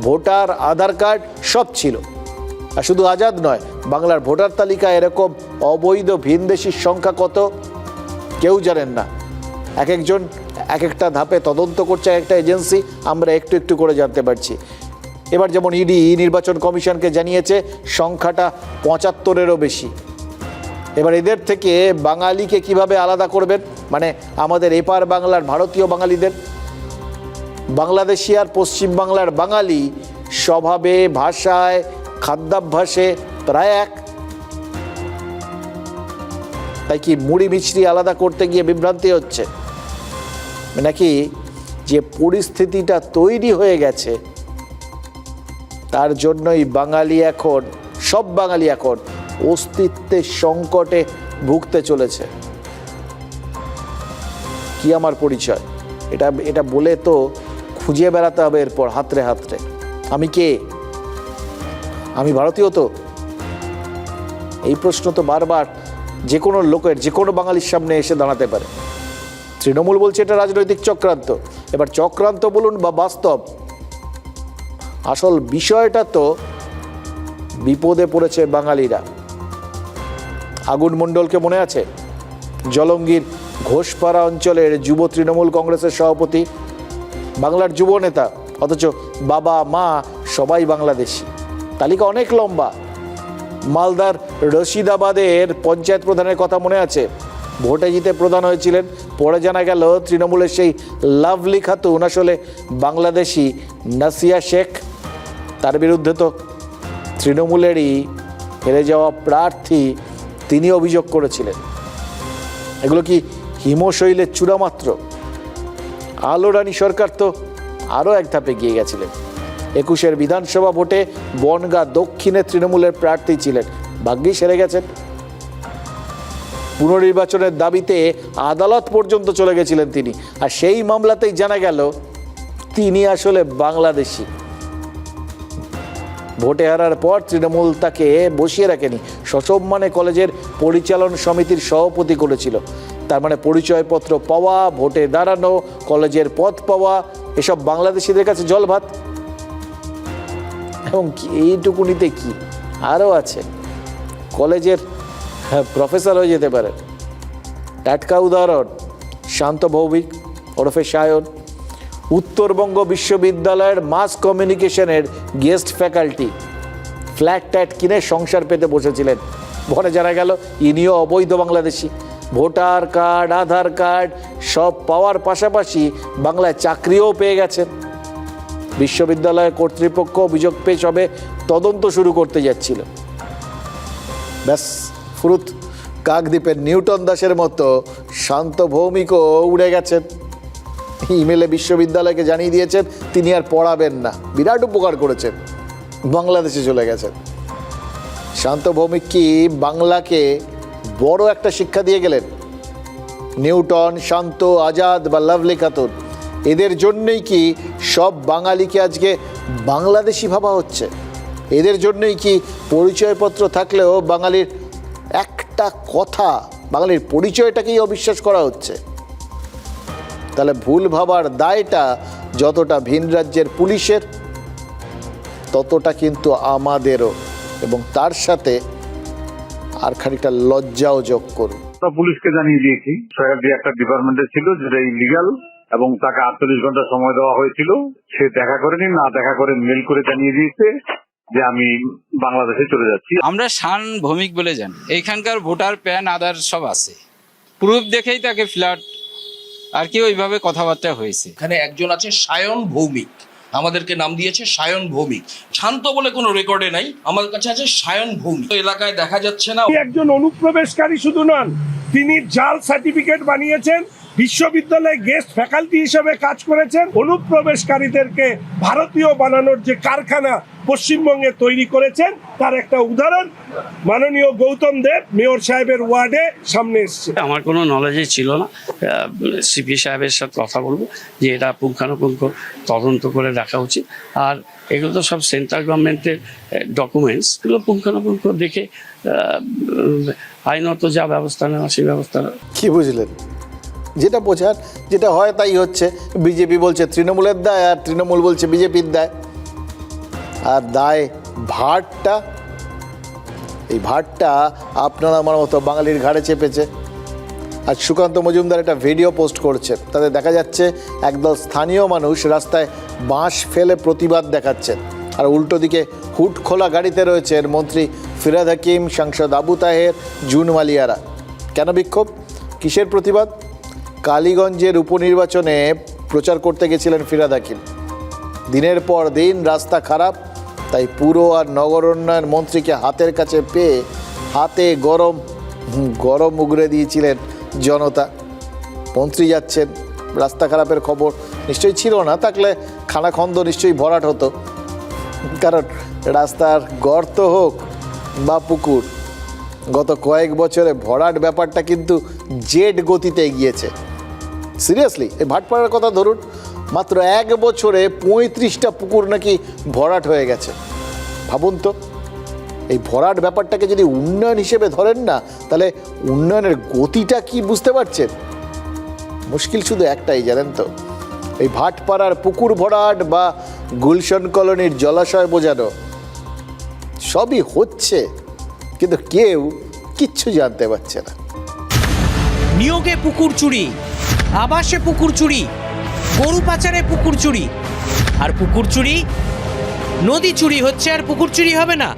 ভোটার, আধার কার্ড সব ছিল। আর শুধু আজাদ নয়, বাংলার ভোটার তালিকায় এরকম অবৈধ ভিনদেশির সংখ্যা কত কেউ জানেন না। এক একজন এক একটা ধাপে তদন্ত করছে একটা এজেন্সি, আমরা একটু একটু করে জানতে পারছি। এবার যেমন ইডি নির্বাচন কমিশনকে জানিয়েছে সংখ্যাটা 75-এরও বেশি। এবার এদের থেকে বাঙালিকে কিভাবে আলাদা করবেন, মানে আমাদের এপার বাংলার ভারতীয় বাঙালিদের? বাংলাদেশি আর পশ্চিম বাংলার বাঙালি স্বভাবে, ভাষায়, খাদ্যাভ্যাসে প্রায় এক। তাই কি মুড়ি মিছরি আলাদা করতে গিয়ে বিভ্রান্তি হচ্ছে? নাকি যে পরিস্থিতিটা তৈরি হয়ে গেছে তার জন্যই বাঙালি এখন, সব বাঙালি এখন অস্তিত্বের সংকটে ভুগতে চলেছে? কি আমার পরিচয়, এটা বলে তো খুঁজে বেড়াতে হবে এরপর হাতড়ে হাতড়ে। আমি কে? আমি ভারতীয় তো? এই প্রশ্ন তো বারবার যে কোনো লোকের, যে কোনো বাঙালির সামনে এসে দাঁড়াতে পারে। তৃণমূল বলছে এটা রাজনৈতিক চক্রান্ত। এবার চক্রান্ত বলুন বা বাস্তব, আসল বিষয়টা তো বিপদে পড়েছে বাঙালিরা। আগুন মণ্ডলকে মনে আছে? জলঙ্গির ঘোষপাড়া অঞ্চলের যুব তৃণমূল কংগ্রেসের সভাপতি, বাংলার যুব নেতা, অথচ বাবা মা সবাই বাংলাদেশি। তালিকা অনেক লম্বা। মালদার রশিদাবাদের পঞ্চায়েত প্রধানের কথা মনে আছে? ভোটে জিতে প্রধান হয়েছিলেন, পরে জানা গেল তৃণমূলের সেই লাভলি খাতুন আসলে বাংলাদেশি নাসিয়া শেখ। তার বিরুদ্ধে তো তৃণমূলেরই হেরে যাওয়া প্রার্থী তিনি অভিযোগ করেছিলেন। এগুলো কি হিমশৈলের চূড়া মাত্র? আলো রানী সরকার তো আরও এক ধাপে গিয়ে গেছিলেন। 21-এর বিধানসভা ভোটে বনগাঁ দক্ষিণে তৃণমূলের প্রার্থী ছিলেন, ভাগ্যেই সেরে গেছেন। পুনর্নির্বাচনের দাবিতে আদালত পর্যন্ত চলে গেছিলেন তিনি, আর সেই মামলাতেই জানা গেল তিনি আসলে বাংলাদেশি। ভোটে হারার পর তৃণমূল তাকে বসিয়ে রাখেনি, সসম্মানে কলেজের পরিচালন সমিতির সভাপতি করেছিল। তার মানে পরিচয়পত্র পাওয়া, ভোটে দাঁড়ানো, কলেজের পদ পাওয়া, এসব বাংলাদেশিদের কাছে জল ভাত। এবং এইটুকুনিতে কি আরও আছে, কলেজের প্রফেসর হয়ে যেতে পারেন। টাটকা উদাহরণ শান্ত ভৌমিক ওরফে সায়ন, উত্তরবঙ্গ বিশ্ববিদ্যালয়ের মাস কমিউনিকেশনের গেস্ট ফ্যাকাল্টি, ফ্ল্যাট ট্যাট কিনে সংসার পেতে বসেছিলেন। পরে জানা গেল ইনিও অবৈধ বাংলাদেশি। ভোটার কার্ড, আধার কার্ড সব পাওয়ার পাশাপাশি বাংলায় চাকরিও পেয়ে গেছেন। বিশ্ববিদ্যালয় কর্তৃপক্ষ অভিযোগ পেশ হবে তদন্ত শুরু করতে যাচ্ছিল। ব্যাস ফুরুত কাকদ্বীপের নিউটন দাসের মতো শান্ত ভৌমিকও উড়ে গেছেন। ইমেলে বিশ্ববিদ্যালয়কে জানিয়ে দিয়েছেন তিনি আর পড়াবেন না, বিরাট উপকার করেছেন, বাংলাদেশে চলে গেছেন। শান্ত ভৌমিক কি বাংলাকে বড় একটা শিক্ষা দিয়ে গেলেন? নিউটন, শান্ত, আজাদ বা লাভলি খাতুন এদের জন্যই কি সব বাঙালিকে আজকে বাংলাদেশি ভাবা হচ্ছে? এদের জন্যই কি পরিচয়পত্র থাকলেও বাঙালির একটা কথা, বাঙালির পরিচয়টাকেই অবিশ্বাস করা হচ্ছে? তাহলে ভুল ভাবার দায়টা যতটা ভিন রাজ্যের পুলিশের, ততটা কিন্তু আমাদেরও, এবং তার সাথে আর খানিকটা লজ্জাও যোগ করুন। পুলিশকে জানিয়ে দিয়েছি, একটা ডিপার্টমেন্টে ছিল যেটা ইলিগাল, এবং তাকে 48 ঘন্টা সময় দেওয়া হয়েছিল। সে দেখা করেনি, না দেখা করে মেল করে জানিয়ে দিয়েছে যে আমি বাংলাদেশে চলে যাচ্ছি। আমরা শান ভৌমিক বলে জানি, এইখানকার ভোটার প্যান আধার সব আছে, প্রুফ দেখেই তাকে ফ্ল্যাট আর কি ওইভাবে কথাবার্তা হয়েছে। এখানে একজন আছে সায়ন ভৌমিক, আমাদেরকে নাম দিয়েছে সায়ন ভৌমিক। শান্ত বলে কোনো রেকর্ডে নাই, আমার কাছে আছে সায়ন ভৌমিক। এলাকায় দেখা যাচ্ছে না। একজন অনুপ্রবেশকারী শুধু নন, তিনি জাল সার্টিফিকেট বানিয়েছেন, বিশ্ববিদ্যালয়ে গেস্ট ফ্যাকাল্টি হিসেবে কাজ করেছেন। অনুপ্রবেশকারীদেরকে ভারতীয় বানানোর যে কারখানা পশ্চিমবঙ্গে তৈরি করেছেন, তার একটা উদাহরণ মাননীয় গৌতম দেব মেয়র সাহেবের ওয়ার্ডে সামনে এসছে। আমার কোনো নলেজই ছিল না, সিপি সাহেবের সাথে কথা বলবো যে এটা পুঙ্খানুপুঙ্খ তদন্ত করে দেখা উচিত। আর এগুলো তো সব সেন্ট্রাল গভর্নমেন্টের ডকুমেন্টস, এগুলো পুঙ্খানুপুঙ্খ দেখে আইনত যা ব্যবস্থা নেওয়া সেই ব্যবস্থা। কি বুঝলেন? যেটা বোঝার, যেটা হয় তাই হচ্ছে। বিজেপি বলছে তৃণমূলের দায়, আর তৃণমূল বলছে বিজেপির দায়। আর দায় ভারটা, এই ভারটা আপনার আমার মতো বাঙালির ঘাড়ে চেপেছে। আজ সুকান্ত মজুমদার একটা ভিডিও পোস্ট করছে, তাতে দেখা যাচ্ছে একদল স্থানীয় মানুষ রাস্তায় বাঁশ ফেলে প্রতিবাদ দেখাচ্ছেন, আর উল্টো দিকে হুড খোলা গাড়িতে রয়েছেন মন্ত্রী ফিরহাদ হাকিম, সাংসদ আবু তাহের, জুন মালিয়ারা। কেন বিক্ষোভ? কিসের প্রতিবাদ? কালীগঞ্জের উপনির্বাচনে প্রচার করতে গেছিলেন ফিরহাদ হাকিম। দিনের পর দিন রাস্তা খারাপ, তাই পুর আর নগর উন্নয়ন মন্ত্রীকে হাতের কাছে পেয়ে হাতে গরম উগরে দিয়েছিলেন জনতা। মন্ত্রী যাচ্ছেন, রাস্তা খারাপের খবর নিশ্চয়ই ছিল না, থাকলে খানাখন্দ নিশ্চয়ই ভরাট হতো। কারণ রাস্তার গর্ত হোক বা পুকুর, গত কয়েক বছরে ভরাট ব্যাপারটা কিন্তু জেট গতিতে এগিয়েছে। সিরিয়াসলি, এই ভাটপাড়ার কথা ধরুন, মাত্র 1 বছরে 35টা পুকুর নাকি ভরাট হয়ে গেছে। ভাবুন তো, এই ভরাট ব্যাপারটাকে যদি উন্নয়ন হিসেবে ধরেন না, তাহলে উন্নয়নের গতিটা কি বুঝতে পারছেন? মুশকিল শুধু একটাই, জানেন তো, এই ভাটপাড়ার পুকুর ভরাট বা গুলশন কলোনির জলাশয় বোঝানো সবই হচ্ছে, কিন্তু কেউ কিচ্ছু জানতে পারছে না। নিয়োগে পুকুর চুরি, আবাসে পুকুর চুরি, গরু পাচারে পুকুর চুরি, আর পুকুর চুরি, নদী চুরি হচ্ছে আর পুকুর চুরি হবে না?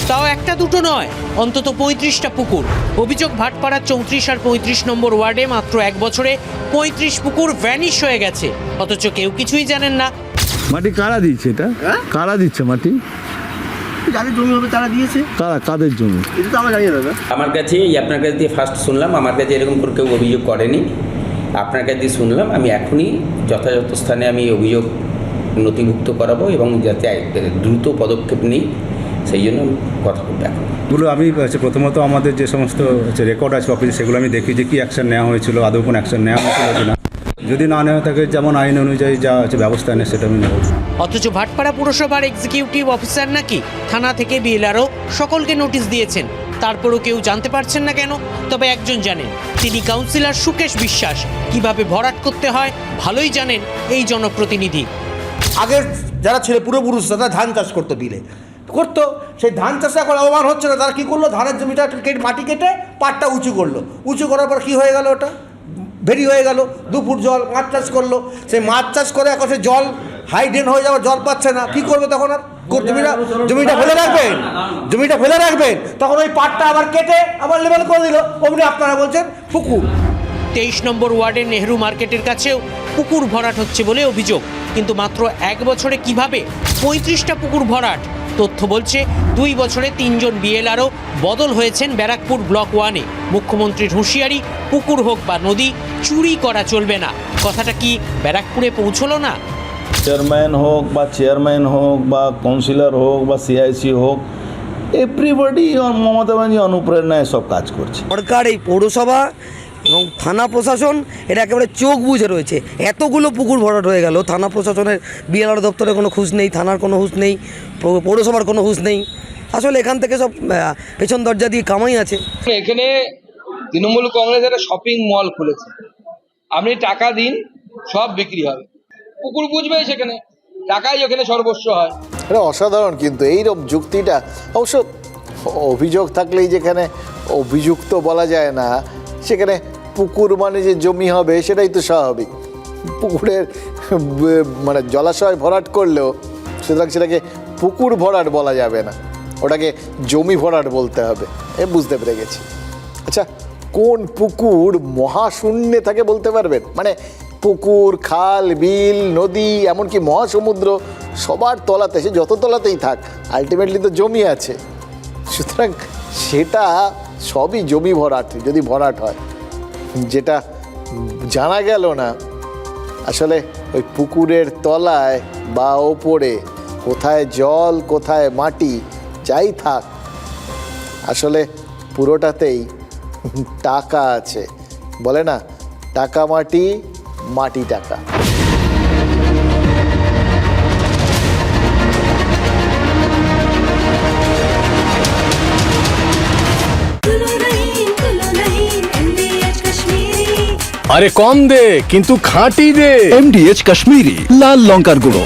তাও একটা দুটো নয়, অন্তত 35টা পুকুর। অভিযোগ ভাটপাড়ার 34 আর 35 নম্বর ওয়ার্ডে মাত্র 1 বছরে 35 পুকুর ভ্যানিশ হয়ে গেছে, অথচ কেউ কিছুই জানেন না। মাটি কারা দিচ্ছে? এটা কারা দিচ্ছে মাটি? যাদের জমি হবে তারা দিয়েছে। কাদের জমি এটা তো আমরা জানি না। আমার কাছে আপনার কাছে দিয়ে ফার্স্ট শুনলাম, আমার কাছে এরকম করে কেউ অভিযোগ করেনি, আপনার কাছে দিয়ে শুনলাম। আমি এখনই যথাযথ স্থানে আমি অভিযোগ নথিভুক্ত করাবো এবং যাতে দ্রুত পদক্ষেপ নিই, সেই জন্য কথা বলবো। এগুলো আমি প্রথমত আমাদের যে সমস্ত রেকর্ড আছে অফিসে, সেগুলো আমি দেখি যে কী অ্যাকশন নেওয়া হয়েছিল, আদৌ কোনো অ্যাকশন নেওয়া হয়েছিল কিনা। যদি না নেওয়া থাকে, যেমন আইন অনুযায়ী যা ব্যবস্থা নেয় সেটা আমি নেব। অথচ ভাটপাড়া পুরসভার এক্সিকিউটিভ অফিসার নাকি থানা থেকে বিএলআরও সকলকে নোটিশ দিয়েছেন, তারপরও কেউ জানতে পারছেন না কেন? তবে একজন জানেন, তিনি কাউন্সিলর সুকেশ বিশ্বাস। কিভাবে ভরাট করতে হয় ভালোই জানেন এই জনপ্রতিনিধি। আগের যারা ছিল পূর্বপুরুষ, তারা ধান চাষ করতো, বিলে করতো, সেই ধান চাষে এখন লাভবান হচ্ছে না। তারা কী করলো, ধানের জমিটা মাটি কেটে পাটটা উঁচু করলো। উঁচু করার পর কী হয়ে গেল, ওটা ভেরি হয়ে গেল, 2 ফুট জল, মাছ চাষ করলো। সেই মাছ চাষ করে এখন সে জল হাই ড্রেন হয়ে যাওয়ার, জল পাচ্ছে না, কী করবে তখন? আর জমিটা ফেলে রাখবেন, তখন ওই পাটটা আবার কেটে আবার লেভেল করে দিল, অমনি আপনারা বলছেন পুকুর। 23 নম্বর ওয়ার্ডের নেহরু মার্কেটের কাছেও পুকুর ভরাট হচ্ছে বলে অভিযোগ, কিন্তু মাত্র 1 বছরে কিভাবে 35টা পুকুর ভরাট? তথ্য বলছে 2 বছরে 3 জন বিএলআরও বদল হয়েছেন ব্যারাকপুর ব্লক 1-এ। মুখ্যমন্ত্রীর হুঁশিয়ারি, পুকুর হোক বা নদী, চুরি করা চলবে না। কথাটা কি ব্যারাকপুরে পৌঁছলো না? চেয়ারম্যান হোক বা চেয়ারম্যান হোক বা কাউন্সিলর হোক বা সিআইসি হোক, এভরিবডি মমতা ব্যানার্জি অনুপ্রেরণায় সব কাজ করছে। সরকার, এই পৌরসভা এবং থানা প্রশাসন এটা একেবারে চোখ বুজে রয়েছে। এতগুলো পুকুর ভরাট হয়ে গেল, থানা প্রশাসনের বিএলআর দপ্তরে কোনো হুঁশ নেই, থানার কোনো হুঁশ নেই, পৌরসভার কোনো হুঁশ নেই। আসলে এখান থেকে সব পেছন দরজা দিয়ে কামাই আছে। এখানে তৃণমূল কংগ্রেস একটা শপিং মল খুলেছে, আপনি টাকা দিন সব বিক্রি হবে। পুকুর বুঝবে সেখানে, টাকাই ওখানে সর্বস্ব হয়। এটা অসাধারণ, কিন্তু এইরকম যুক্তিটা অবশ্য অভিযোগ থাকলেই যেখানে অভিযুক্ত বলা যায় না, সেখানে পুকুর মানে যে জমি হবে সেটাই তো স্বাভাবিক। পুকুরের মানে জলাশয় ভরাট করলেও সুতরাং সেটাকে পুকুর ভরাট বলা যাবে না, ওটাকে জমি ভরাট বলতে হবে। বুঝতে পেরে গেছি। আচ্ছা, কোন পুকুর মহাশূন্যে থাকে বলতে পারবেন? মানে পুকুর, খাল, বিল, নদী, এমনকি মহাসমুদ্র সবার তলাতে, সে যত তলাতেই থাক, আলটিমেটলি তো জমি আছে। সুতরাং সেটা সবই জমি ভরাট, যদি ভরাট হয়। যেটা জানা গেল না আসলে ওই পুকুরের তলায় বা ওপরে কোথায় জল কোথায় মাটি যাই থাক, আসলে পুরোটাতেই টাকা আছে। বলে না, টাকা মাটি, মাটি টাকা। আরে কম দে কিন্তু খাঁটি দে। MDH কাশ্মীরি লাল লঙ্কার গুঁড়ো।